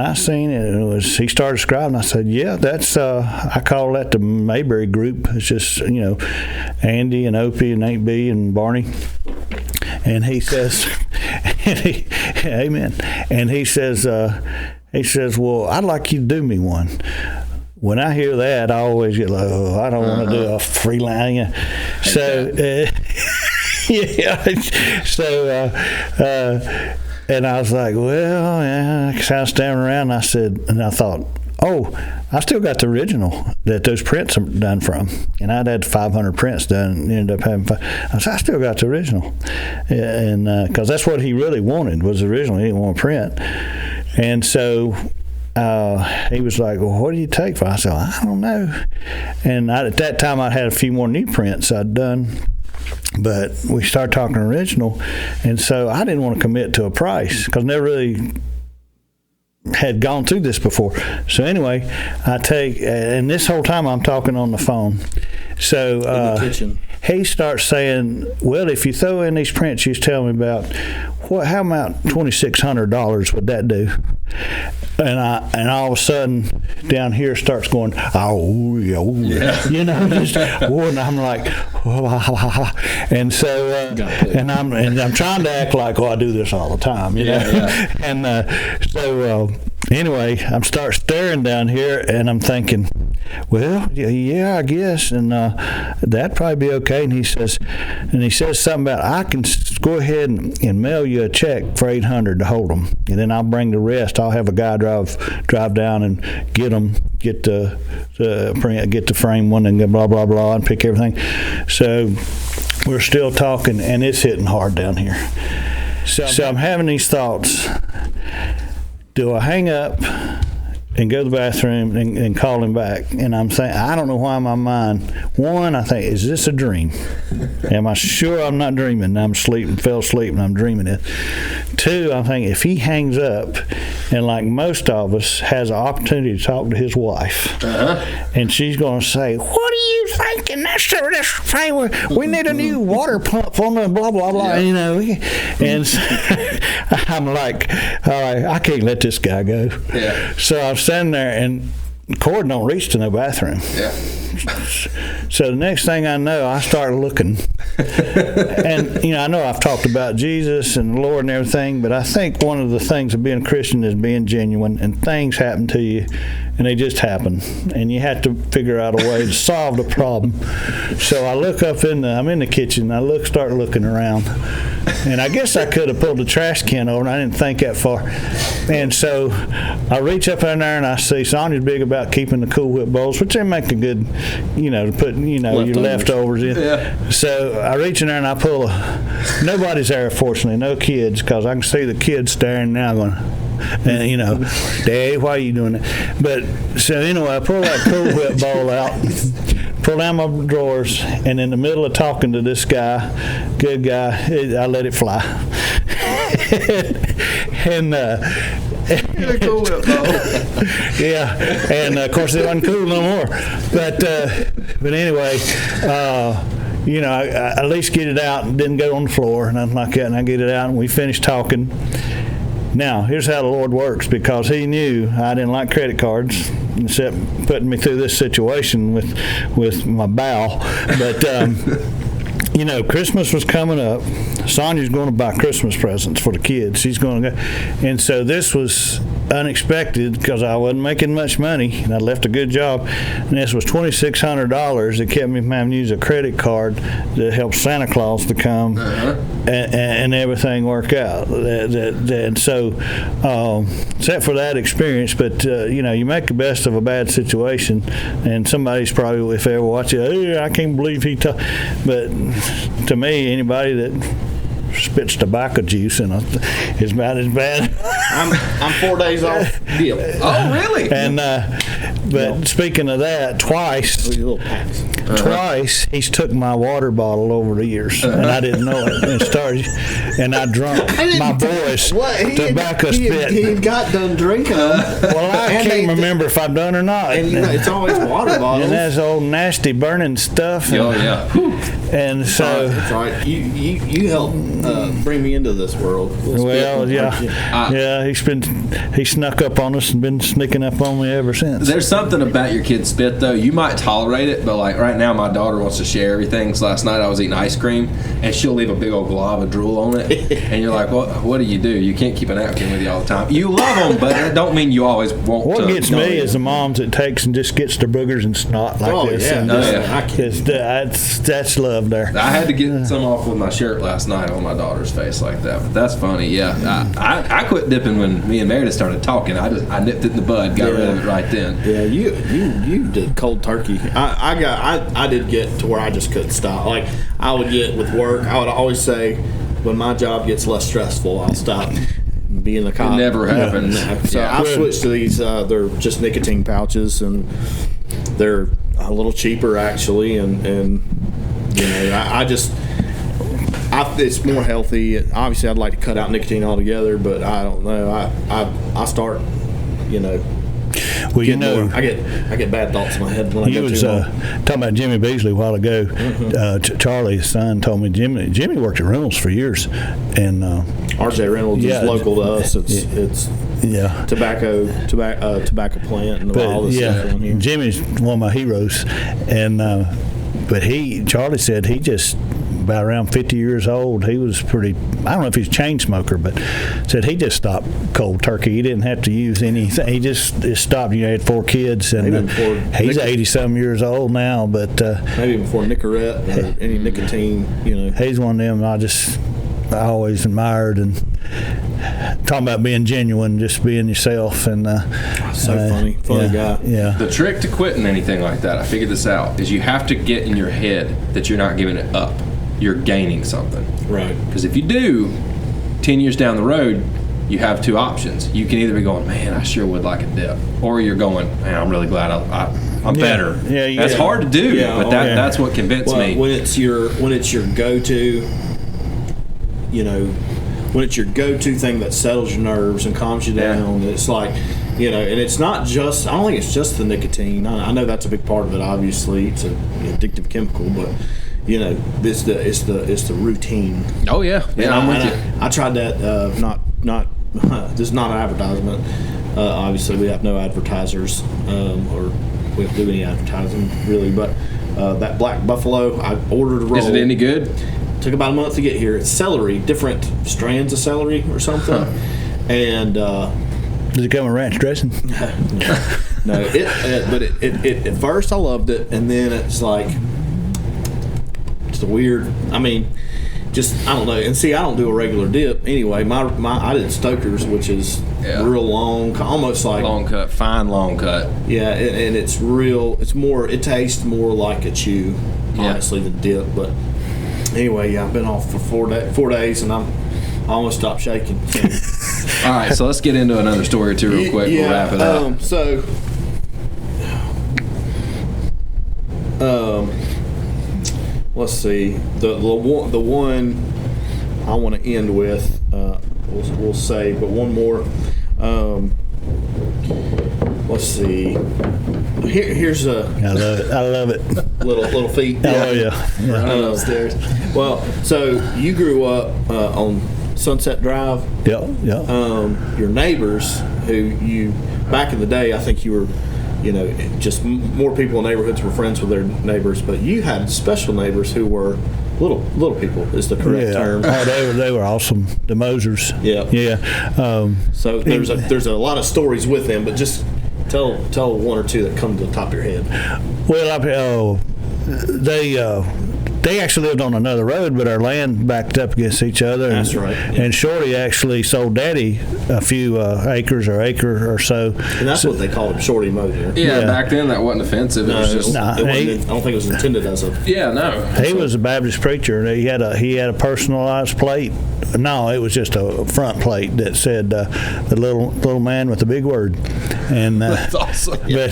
I seen it. And it was." He started describing. I said, "Yeah, that's I call that the Mayberry Group. It's just Andy and Opie and Aunt B and Barney." And he says, "Amen." And he says, "Well, I'd like you to do me one." When I hear that, I always get like, "Oh, I don't want to do a freelance." So, and I was like, "Well, yeah." I was standing around, and I thought, oh, I still got the original that those prints are done from. And I'd had 500 prints done and ended up having I said, I still got the original. And because that's what he really wanted was the original. He didn't want to print. And so he was like, well, what do you take for it? I said, well, I don't know. And at that time, I had a few more new prints I'd done. But we started talking original. And so I didn't want to commit to a price because I never really had gone through this before. So anyway, I take, and this whole time I'm talking on the phone. So in the kitchen. He starts saying, well, if you throw in these prints you was telling me about, how about $2,600 would that do? And all of a sudden down here starts going, oh yeah. You know, just, and I'm like, and so and I'm trying to act like, I do this all the time, you know. Yeah. And so anyway, I'm start staring down here, and I'm thinking, well, yeah, I guess, and that'd probably be okay. And he says something about, I can go ahead and mail you a check for $800 to hold them, and then I'll bring the rest. I'll have a guy drive down and get the print, get the frame one, and blah blah blah, and pick everything. So we're still talking, and it's hitting hard down here. So I'm having these thoughts. Do I hang up and go to the bathroom and call him back? And I'm saying, I don't know why in my mind. One, I think, is this a dream? Am I sure I'm not dreaming? I'm fell asleep and I'm dreaming it. Two, I'm thinking, if he hangs up and like most of us has an opportunity to talk to his wife, and she's going to say, what are you thinking? We need a new water pump on the blah, blah, blah, you know. And so, I'm like, all right, I can't let this guy go. Yeah. So I'm standing there, and the cord don't reach to no bathroom. Yeah. So the next thing I know, I start looking. And, I know I've talked about Jesus and the Lord and everything, but I think one of the things of being a Christian is being genuine, and things happen to you, and they just happen. And you have to figure out a way to solve the problem. So I look up I'm in the kitchen, start looking around. And I guess I could have pulled the trash can over, and I didn't think that far. And so I reach up in there, and I see Sonia's big about keeping the Cool Whip bowls, which they make a good, to put, your leftovers in. Yeah. So I reach in there, and I pull nobody's there, fortunately, no kids, because I can see the kids staring now going, and Dad, why are you doing that? But so anyway, I pull that Cool Whip bowl out, pull down my drawers, and in the middle of talking to this guy, good guy, I let it fly. And Cool Whip bowl. Yeah, and of course it wasn't cool no more. But anyway, I at least get it out and didn't go on the floor and nothing like that. And I get it out, and we finished talking. Now, here's how the Lord works, because He knew I didn't like credit cards, except putting me through this situation with my bowel. But Christmas was coming up. Sonia's going to buy Christmas presents for the kids. She's going to go. And so this was unexpected because I wasn't making much money, and I left a good job. And this was $2,600 that kept me from having to use a credit card that helped Santa Claus to come and everything work out. And so, except for that experience, but, you make the best of a bad situation. And somebody's probably, if they ever watch it, hey, I can't believe he talked. But to me, anybody that spits tobacco juice in is about as bad. I'm 4 days off deal. Oh, really? And but speaking of that, twice he's took my water bottle over the years, and I didn't know it. And I drunk my boys tobacco spit. He got done drinking them. Well, I can't remember if I've done or not. And it's always water bottles. And that's old nasty burning stuff. Oh yeah. And so that's right. You helped bring me into this world. Well, yeah. He snuck up on us and been sneaking up on me ever since. There's something about your kid's spit, though. You might tolerate it, but like right now, my daughter wants to share everything. So last night I was eating ice cream, and she'll leave a big old glob of drool on it, and you're like, what do? You can't keep a napkin with you all the time. You love them, but that don't mean you always want to. What gets me is the moms that takes and just gets their boogers and snot like this. Yeah. That's love there. I had to get some off with my shirt last night on my daughter's face like that. But that's funny. Yeah, I quit dipping when me and Meredith started talking. I nipped it in the bud, got rid of it right then. Yeah, you did cold turkey. I did get to where I just couldn't stop. Like I would get with work, I would always say, when my job gets less stressful, I'll stop being a cop. It never happened. So I switched to these. They're just nicotine pouches, and they're a little cheaper actually, and you know, it's more healthy. Obviously, I'd like to cut out nicotine altogether, but I don't know. I start, you know. Well, you know, I get bad thoughts in my head when I you go was too long. talking about Jimmy Beasley a while ago. Charlie's son told me Jimmy worked at Reynolds for years, and RJ Reynolds is local to us. It's tobacco plant and all this stuff down here. Jimmy's one of my heroes, and but Charlie said he just about around 50 years old. He was pretty. I don't know if he's a chain smoker, but said he just stopped cold turkey. He didn't have to use anything. He just stopped. You know, he had 4 kids, and he's 80-some years old now. But maybe before Nicorette or any nicotine, you know. He's one of them I always admired, and talking about being genuine, just being yourself, and funny guy. Yeah. The trick to quitting anything like that, I figured this out, is you have to get in your head that you're not giving it up. You're gaining something. Right. Because if you do, 10 years down the road, you have 2 options. You can either be going, man, I sure would like a dip, or you're going, man, I'm really glad I'm better. Yeah, that's hard to do, but that's what convinced me. When it's your go-to, you know, when it's your go-to thing that settles your nerves and calms you down, it's like, you know, and it's not just. I don't think it's just the nicotine. I know that's a big part of it. Obviously, it's an addictive chemical, but. You know, it's the routine. Oh yeah, I'm with you. I tried that. Not this is not an advertisement. Obviously, we have no advertisers, or we don't do any advertising really. But that Black Buffalo, I ordered a roll. Is it any good? Took about a month to get here. It's celery, different strands of celery or something, and. Does it come with ranch dressing? No, but at first I loved it, and then it's like. It's weird. I mean, just I don't know. And see, I don't do a regular dip anyway. I did Stoker's, which is real long, almost like long cut, fine long cut. Yeah, and it's real. It's more. It tastes more like a chew, honestly, than dip. But anyway, I've been off for 4 days, and I'm almost stopped shaking. So. All right, so let's get into another story or two real quick. We'll wrap it up. Let's see. The one I want to end with, we'll say, but one more. Let's see. Here's a. I love it. Little feet. Oh yeah. Running upstairs. Well, so you grew up on Sunset Drive. Yeah. Your neighbors, who back in the day, I think you were. You know, just more people in neighborhoods were friends with their neighbors, but you had special neighbors who were little people is the correct term. Oh, they were awesome. The Mosers. Yeah. So there's a lot of stories with them, but just tell one or two that come to the top of your head. Well, they actually lived on another road, but our land backed up against each other. That's right. Yeah. And Shorty actually sold Daddy a few acre or so. And that's what they called him, Shorty Moser. Yeah, back then that wasn't offensive. It was just. I don't think it was intended as a. Yeah, no. He was a Baptist preacher. He had a personalized plate. No, it was just a front plate that said the little man with the big word. And that's awesome. But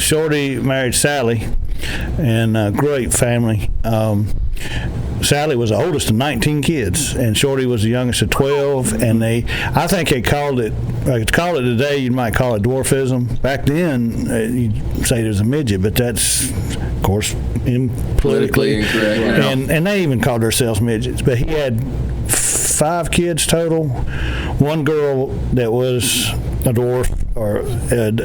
Shorty married Sally. And great family. Sally was the oldest of 19 kids, and Shorty was the youngest of 12. And I think they called it today, you might call it dwarfism. Back then, you'd say there's a midget, but that's, of course, politically incorrect. Yeah. And they even called themselves midgets. But he had 5 kids total. One girl that was a dwarf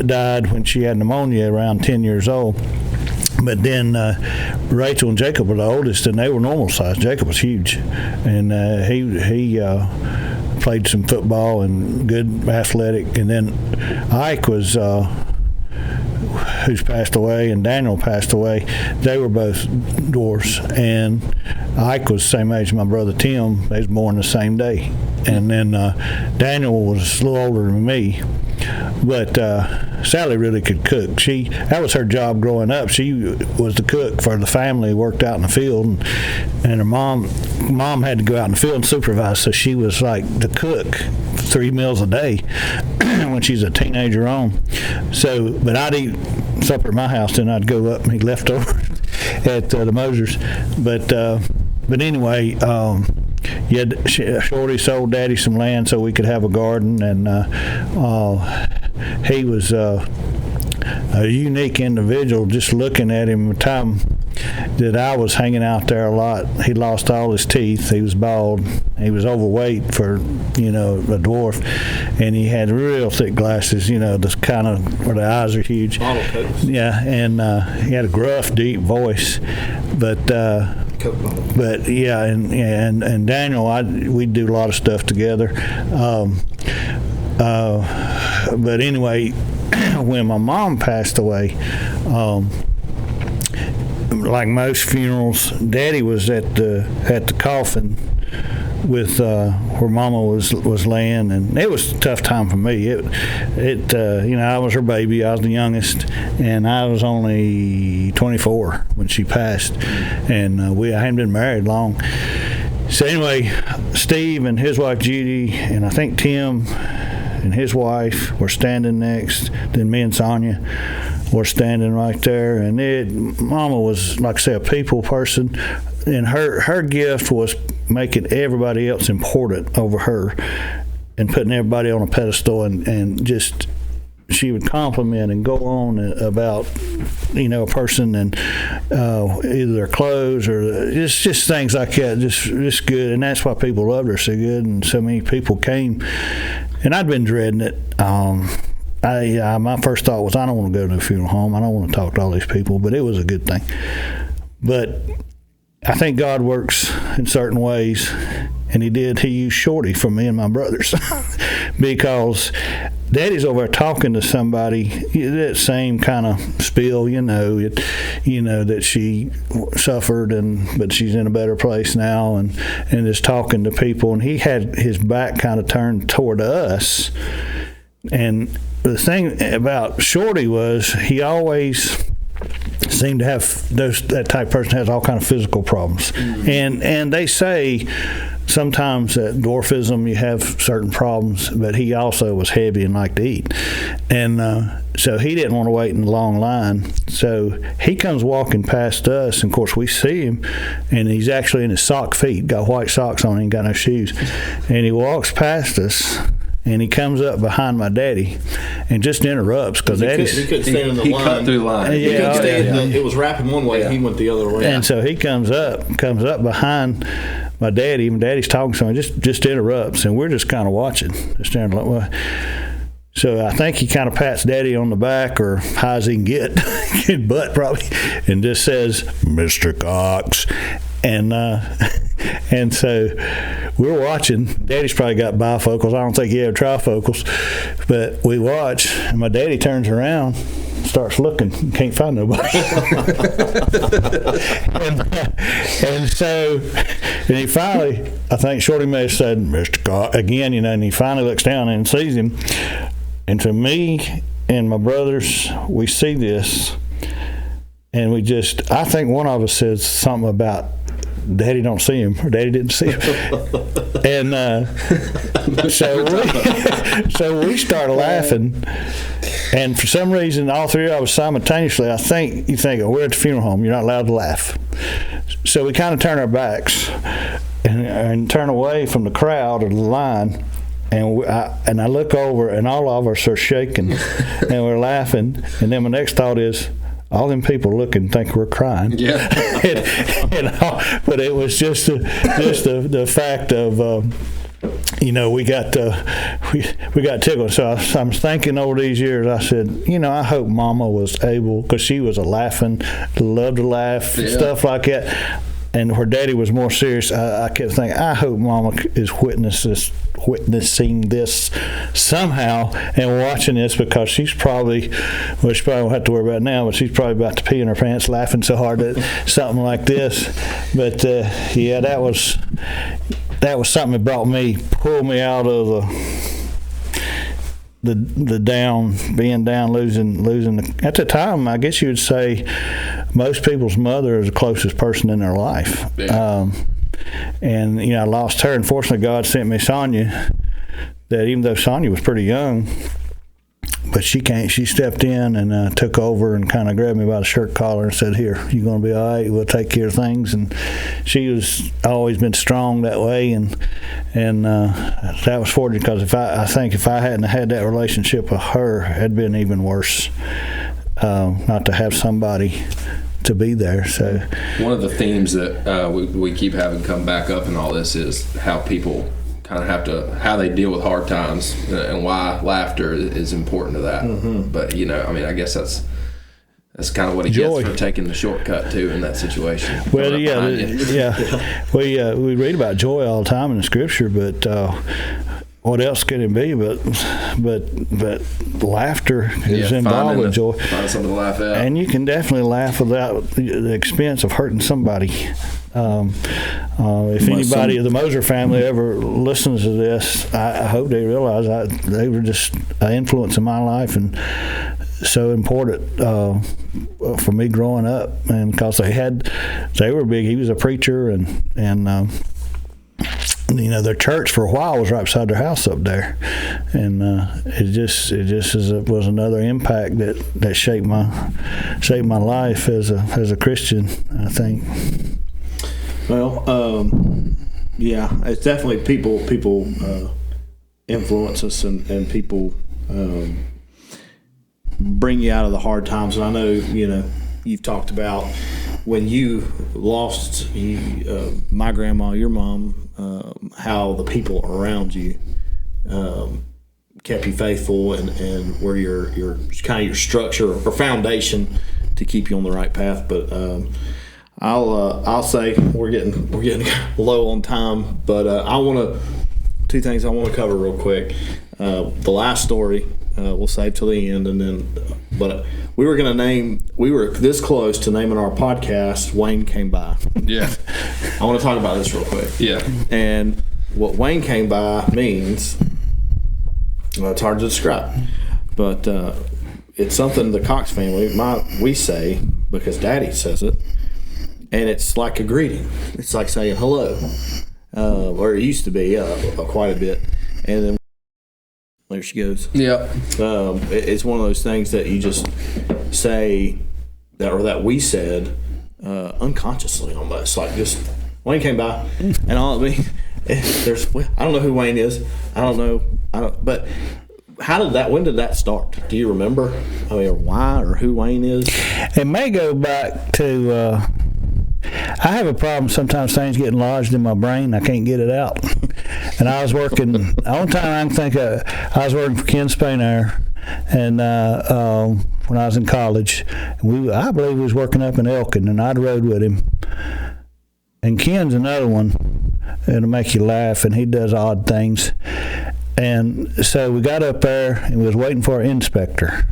died when she had pneumonia around 10 years old. But then Rachel and Jacob were the oldest, and they were normal size. Jacob was huge, and he played some football and good athletic. And then Ike was who's passed away, and Daniel passed away. They were both dwarfs, and Ike was the same age as my brother Tim. They was born the same day, and then Daniel was a little older than me, but Sally really could cook. That was her job growing up. She was the cook for the family, worked out in the field, and her mom had to go out in the field and supervise, so she was like the cook 3 meals a day when she's a teenager on. So, but I'd eat supper at my house, then I'd go up and eat leftovers at the Mosers. But anyway, Shorty sold Daddy some land so we could have a garden, and he was a unique individual. Just looking at him, the time that I was hanging out there a lot, he lost all his teeth. He was bald. He was overweight for, a dwarf, and he had real thick glasses, this kind of where the eyes are huge. Yeah, and he had a gruff, deep voice, but yeah, and Daniel, we'd do a lot of stuff together. But anyway, when my mom passed away, like most funerals, Daddy was at the coffin with where Mama was laying, and it was a tough time for me. I was her baby. I was the youngest, and I was only 24 when she passed, and I hadn't been married long. So anyway, Steve and his wife Judy, and I think Tim and his wife were standing next. Then me and Sonia were standing right there, and Mama was, like I say, a people person, and her gift was making everybody else important over her and putting everybody on a pedestal, and just she would compliment and go on about a person, and either their clothes or just things like that, just good. And that's why people loved her so good, and so many people came. And I'd been dreading it. My first thought was, I don't want to go to a funeral home. I don't want to talk to all these people, but it was a good thing. But I think God works in certain ways, and He used Shorty for me and my brothers because Daddy's over there talking to somebody, that same kind of spiel, that she suffered, but she's in a better place now, and is talking to people, and he had his back kind of turned toward us. And the thing about Shorty was he always seemed to have that type of person has all kind of physical problems, and they say sometimes at dwarfism you have certain problems, but he also was heavy and liked to eat, and so he didn't want to wait in the long line. So he comes walking past us, and of course we see him, and he's actually in his sock feet, got white socks on, ain't got no shoes, and he walks past us. And he comes up behind my daddy and just interrupts because he couldn't stand in the line. He cut through the line. He couldn't stand it was wrapping one way. Yeah. He went the other way. And so he comes up behind my daddy. My daddy's talking to him, just interrupts, and we're just kind of watching, just staring like, well. So I think he kind of pats Daddy on the back, or high as he can get, butt probably, and just says, "Mr. Cox," and so we're watching. Daddy's probably got bifocals. I don't think he had trifocals, but we watch, and my daddy turns around, starts looking, can't find nobody. and he finally, I think Shorty may have said, "Mr. Cox," again, and he finally looks down and sees him. And to me and my brothers, we see this, and I think one of us says something about Daddy don't see him, or Daddy didn't see him. And so we start laughing, and for some reason, all three of us simultaneously, I think, we're at the funeral home, you're not allowed to laugh. So we kind of turn our backs and turn away from the crowd or the line. And I look over, and all of us are shaking, and we're laughing. And then my next thought is, all them people looking think we're crying. Yeah. But it was just the fact of, we got tickled. So I'm thinking over these years, I said, I hope Mama was able, because she was a laughing, loved to laugh, stuff like that. and her daddy was more serious. I kept thinking, I hope Mama is witnessing this somehow and watching this, because she's probably, well, she probably won't have to worry about it now, but she's probably about to pee in her pants laughing so hard at something like this. But yeah, that was something that pulled me out of the down, being down, losing. At the time, I guess you would say most people's mother is the closest person in their life. Yeah. And I lost her. Unfortunately, God sent me Sonia. That even though Sonia was pretty young, but she stepped in and took over and kind of grabbed me by the shirt collar and said, "Here, you're going to be all right. We'll take care of things." And she was always been strong that way, and that was fortunate, because I think if I hadn't had that relationship with her, it had been even worse. Not to have somebody to be there. So one of the themes that we keep having come back up in all this is how people kind of how they deal with hard times, and why laughter is important to that. Mm-hmm. But I guess that's kind of what he gets for taking the shortcut too in that situation. Well, yeah. We read about joy all the time in the Scripture, but what else can it be but laughter is involved with joy. Find something to laugh at. And you can definitely laugh without the expense of hurting somebody. If anybody of the Moser family ever listens to this, I hope they realize they were just an influence in my life, and so important for me growing up. And because they were big. He was a preacher, and their church for a while was right beside their house up there, and it just was another impact that shaped my life as a Christian, I think. Well, yeah, it's definitely people influence us, and people bring you out of the hard times. And I know you've talked about when you lost my grandma, your mom, how the people around you kept you faithful, and were your kind of your structure or foundation to keep you on the right path. But I'll say we're getting low on time, but two things I want to cover real quick. The last story we'll save till the end, and then but we were this close to naming our podcast Wayne Came By. Yeah. I want to talk about this real quick. Yeah. And what Wayne Came By means, it's hard to describe, but it's something the Cox family we say, because Daddy says it, and it's like a greeting. It's like saying hello, or it used to be quite a bit, and then there she goes. Yeah. It's one of those things that you just say that we said unconsciously, almost like just Wayne came by, and I don't know who Wayne is. But when did that start? Do you remember? Or why, or who Wayne is? It may go back to. I have a problem sometimes things getting lodged in my brain. I can't get it out. And I was working, the only time I can think of, I was working for Ken Spainair, and when I was in college, I believe he was working up in Elkin, and I'd rode with him. And Ken's another one that'll make you laugh, and he does odd things. And so we got up there, and we was waiting for an inspector.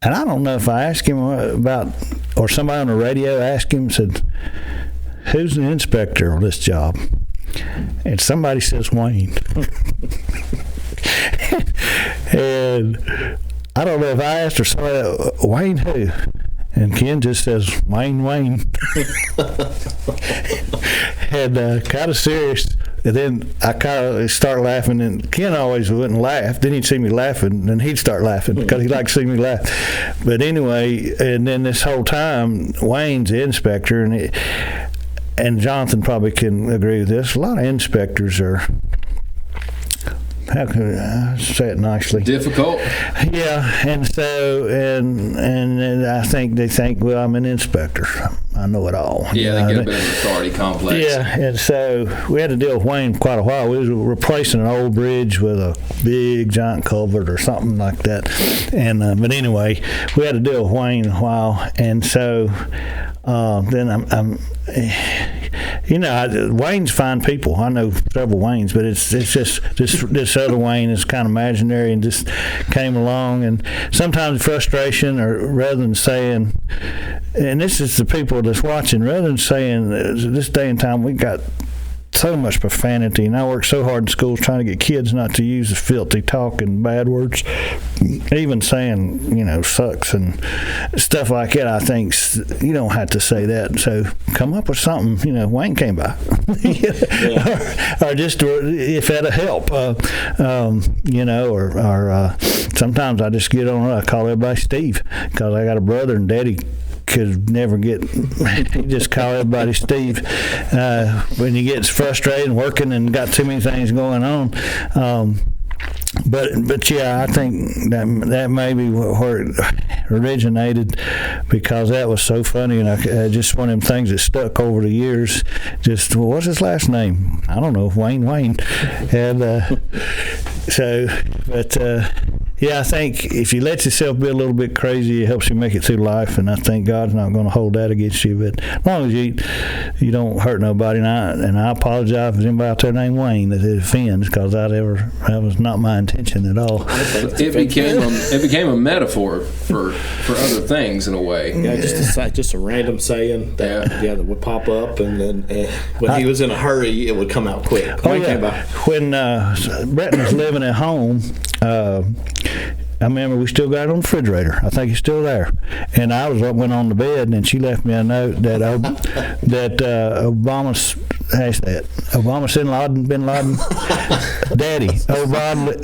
And I don't know if I asked him about, or somebody on the radio asked him, said, "Who's the inspector on this job?" And somebody says Wayne. And I don't know if I asked or somebody, "Wayne who?" And Ken just says, Wayne. And kind of serious. And then I kind of start laughing, and Ken always wouldn't laugh. Then he'd see me laughing, and he'd start laughing because he liked to see me laugh. But anyway, and then this whole time, Wayne's the inspector, and Jonathan probably can agree with this. A lot of inspectors are, how can I say it nicely? Difficult. Yeah, and so and I think they think, well, I'm an inspector. I know it all. Yeah, they get a bit of an authority complex. Yeah, and so we had to deal with Wayne quite a while. We were replacing an old bridge with a big giant culvert or something like that. And but anyway, we had to deal with Wayne a while, and so then I'm Wayne's fine people. I know several Waynes, but it's just this other Wayne is kind of imaginary and just came along. And sometimes frustration, or rather than saying, and this is the people that's watching, rather than saying this day and time we got so much profanity, and I work so hard in schools trying to get kids not to use the filthy talk and bad words, even saying sucks and stuff like that. I think you don't have to say that, so come up with something. Wayne came by or just if that'll help, or sometimes I just get on, I call everybody Steve, because I got a brother and Daddy could never get just call everybody Steve when he gets frustrated and working and got too many things going on. But yeah, I think that may be where it originated, because that was so funny, and I just one of them things that stuck over the years. Just, well, what's his last name? I don't know, Wayne, and yeah, I think if you let yourself be a little bit crazy, it helps you make it through life, and I think God's not going to hold that against you. But as long as you don't hurt nobody, and I apologize if anybody out there named Wayne that it offends, because that was not my intention at all. It became a metaphor for other things in a way. Yeah, just a random saying that would pop up, and then when he was in a hurry, it would come out quick. When Bretton was living at home, I remember we still got it on the refrigerator. I think it's still there. And I went on to bed, and she left me a note that Obama's bin Laden, Daddy, Osama.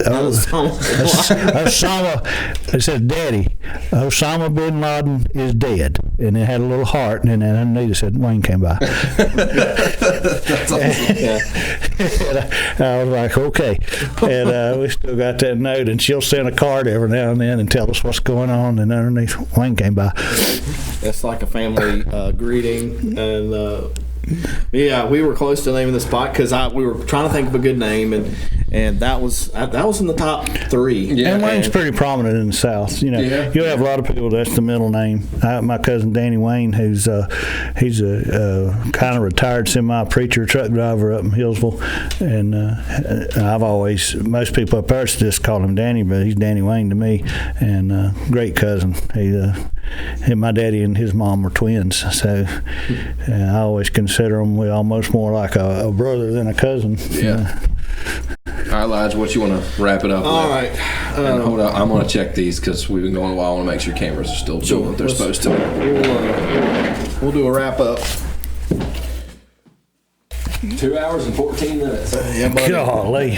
It said, Daddy, Osama bin Laden is dead, and it had a little heart, and then underneath it said Wayne came by. That's awesome. And I was like, okay, and we still got that note, and she'll send a card every now and then and tell us what's going on, and underneath Wayne came by. That's like a family greeting, and yeah, we were close to naming the spot because we were trying to think of a good name, and that was in the top 3. Yeah, and Wayne's pretty prominent in the South. You'll have a lot of people that's the middle name. My cousin Danny Wayne, he's a kind of retired semi-preacher truck driver up in Hillsville, and most people up there just call him Danny, but he's Danny Wayne to me, and great cousin. My daddy and his mom were twins, so I always consider him almost more like a brother than a cousin. Yeah. All right, Elijah, what you want to wrap it up with? All right. And hold on, I'm going to check these because we've been going a while. I want to make sure cameras are still doing what they're supposed to. We'll do a wrap up. 2 hours and 14 minutes. Yeah, buddy. Golly.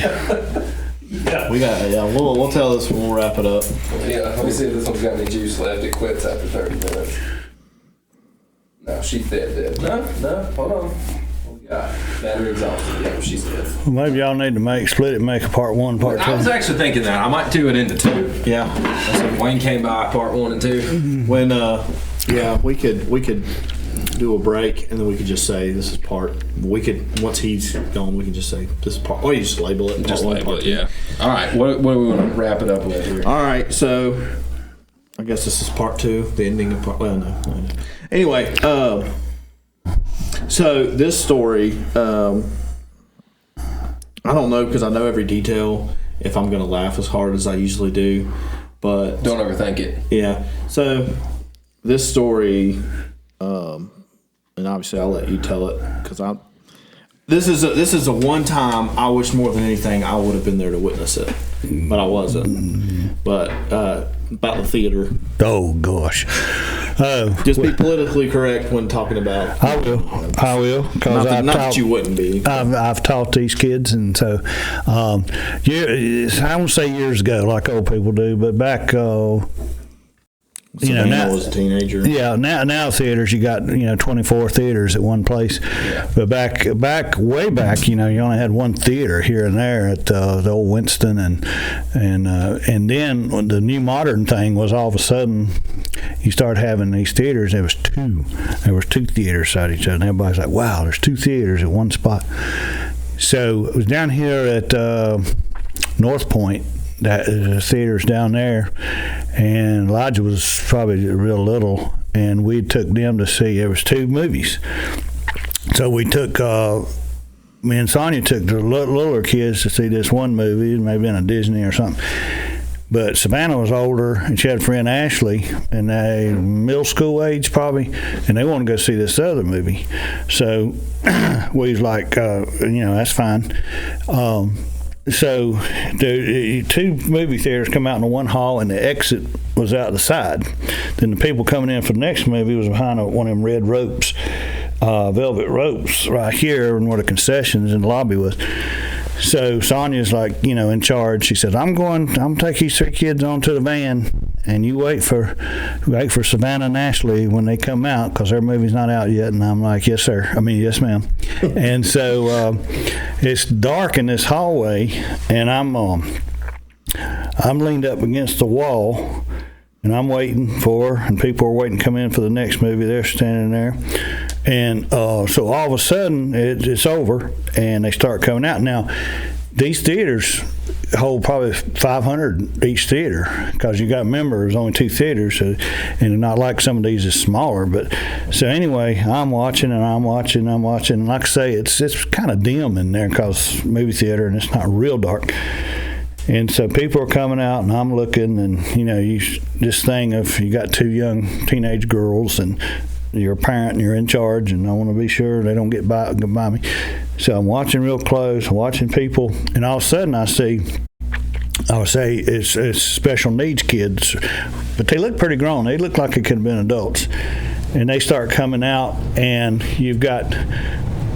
We'll tell this when we'll wrap it up. Yeah, let me see if this one's got any juice left. It quits after 30 minutes. No, she's dead. No, hold on. What we got? Battery exhausted. Yeah, she's dead. Well, maybe y'all need to split it, make a part 1, part 2. I was actually thinking that. I might do it into 2. Yeah. So Wayne came by, part 1 and 2. When, we could do a break, and then we could just say this is part. Once he's gone, we can just say this is part. Or you just label it. Just label it. Yeah. All right. What do we want to wrap it up with here? All right. So, I guess this is part 2, the ending of part. Well, no. Anyway, so this story, I don't know because I know every detail. If I'm going to laugh as hard as I usually do, but don't overthink it. Yeah. So this story. And obviously I'll let you tell it because this is a one time I wish more than anything I would have been there to witness it, but I wasn't. But about the theater. Oh gosh. Just be politically correct when talking about. I will. Because not that you wouldn't be. I've taught these kids, and so I won't say years ago like old people do, but back. Now I was a teenager. Yeah, now theaters, you got 24 theaters at one place, but way back, you only had one theater here and there at the old Winston, and then when the new modern thing was all of a sudden you start having these theaters. There was two theaters beside each other, and everybody's like, wow, there's 2 theaters at one spot. So it was down here at North Point. The theater's down there, and Elijah was probably real little, and we took them to see. There was 2 movies, so we took. Me and Sonia took the littler kids to see this one movie, maybe in a Disney or something. But Savannah was older, and she had a friend Ashley, and they middle school age probably, and they wanted to go see this other movie. So we was like, that's fine. So the 2 movie theaters come out in the one hall, and the exit was out the side. Then the people coming in for the next movie was behind one of them red ropes, velvet ropes right here, and where the concessions in the lobby was. So Sonia's like, in charge. She says, I'm gonna take these 3 kids onto the van, and you wait for Savannah and Ashley when they come out, because their movie's not out yet. And I'm like, yes, sir. I mean, yes, ma'am. And so it's dark in this hallway, and I'm leaned up against the wall, and I'm waiting and people are waiting to come in for the next movie. They're standing there. And so all of a sudden, it's over, and they start coming out. Now, these theaters hold probably 500 each theater, because you got to remember there's only 2 theaters, and not like some of these is smaller. But so anyway, I'm watching. And like I say, it's kind of dim in there because movie theater, and it's not real dark. And so people are coming out, and I'm looking, and this thing of you got 2 young teenage girls, and you're a parent and you're in charge, and I want to be sure they don't get by me. So I'm watching real close, watching people, and all of a sudden I would say it's special needs kids, but they look pretty grown. They look like they could have been adults. And they start coming out, and you've got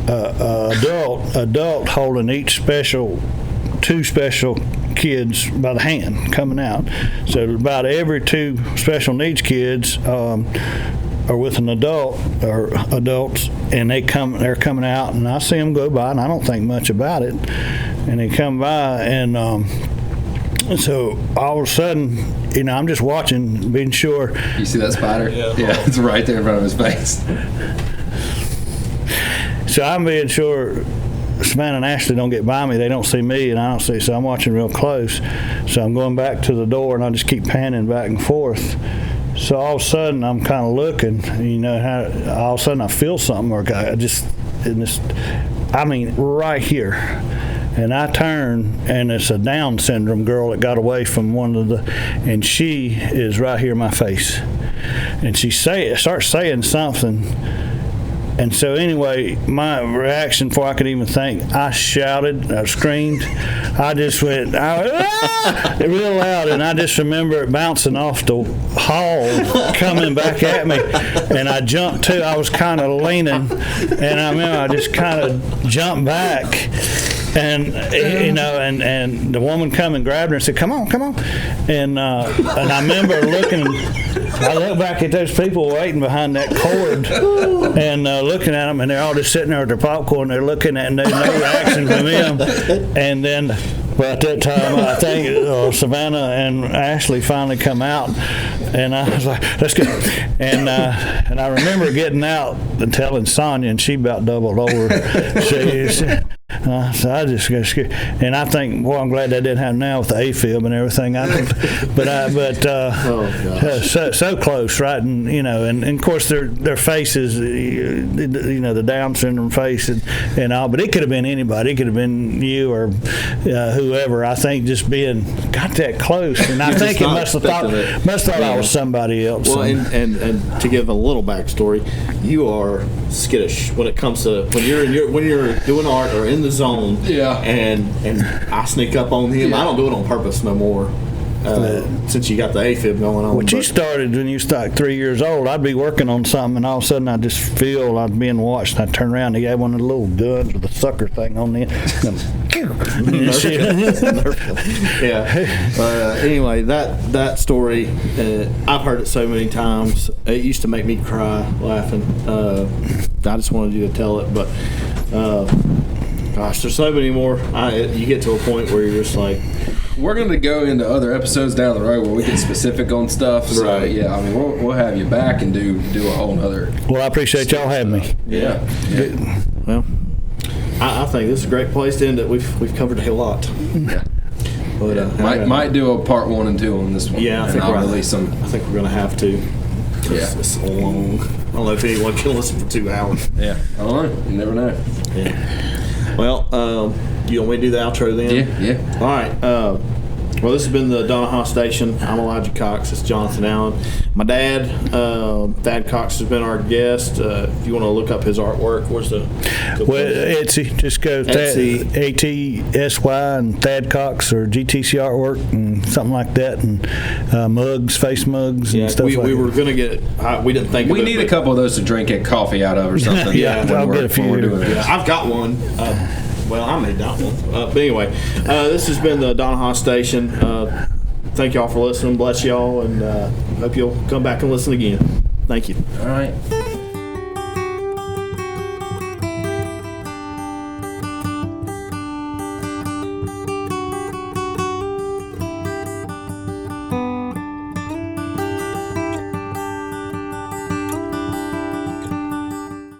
adult holding each 2 special kids by the hand coming out. So about every 2 special needs kids are with an adult or adults, and they're coming out, and I see them go by, and I don't think much about it, and they come by, and so all of a sudden, I'm just watching, being sure. You see that spider? Yeah, it's right there in front of his face. So I'm being sure Savannah and Ashley don't get by me. They don't see me, and I don't see. So I'm watching real close. So I'm going back to the door, and I just keep panning back and forth. So all of a sudden, I'm kind of looking, all of a sudden I feel something, or right here. And I turn, and it's a Down syndrome girl that got away from and she is right here in my face. And she starts saying something. And so anyway, my reaction before I could even think, I shouted, I screamed, I just went real loud, and I just remember it bouncing off the hall, coming back at me, and I jumped too. I was kind of leaning, and I remember I just kind of jumped back. And and the woman come and grabbed her and said, "Come on." And I remember looking. I look back at those people waiting behind that cord and looking at them, and they're all just sitting there with their popcorn. They're looking at, and there's no reaction from them. And then, at that time, I think Savannah and Ashley finally come out, and I was like, "Let's go." And I remember getting out and telling Sonia, and she about doubled over. So I just got scared, and I think, I'm glad that didn't happen now with the AFib and everything. So close, right? And and of course their faces, the Down syndrome face and all. But it could have been anybody. It could have been you or whoever. I think just being got that close, and I think it must have thought I was somebody else. Well, and to give a little backstory, you are skittish when it comes to when you're doing art or in the zone, and I sneak up on him. I don't do it on purpose no more. Since you got the AFib going on. Well, you started when you started 3 years old. I'd be working on something, and all of a sudden I just feel I'd being watched. And I'd turn around, and he had one of the little guns with a sucker thing on the end. Anyway, that story, I've heard it so many times. It used to make me cry laughing. I just wanted you to tell it, but gosh, there's so many more. You get to a point where you're just like. We're going to go into other episodes down the road where we get specific on stuff. So, right. Yeah, I mean, we'll have you back and do a whole other. Well, I appreciate y'all having me. Yeah. Well, I think this is a great place to end it. We've covered a lot. Yeah. But might do a part 1 and 2 on this one. Yeah, I think I'll release some. I think we're going to have to. It's, it's long. I don't know if anyone can listen for 2 hours. Yeah. I don't know. You never know. Yeah. Well, you want me to do the outro then? Yeah. All right. Well, this has been the Donnaha Station. I'm Elijah Cox. It's Jonathan Allen. My dad, Thad Cox, has been our guest. If you want to look up his artwork, where's the Well, Etsy. Just go Etsy. ATSY and Thad Cox or GTC Artwork and something like that, and mugs, face mugs, and stuff we like that. were going to get we didn't think of We it, need but- a couple of those to drink at coffee out of or something. Yeah, I'll get a few. When we're doing Yeah, this. I've got one. Well, I made that one. But anyway, this has been the Donnaha Station. Thank y'all for listening. Bless y'all, and hope you'll come back and listen again. Thank you. All right.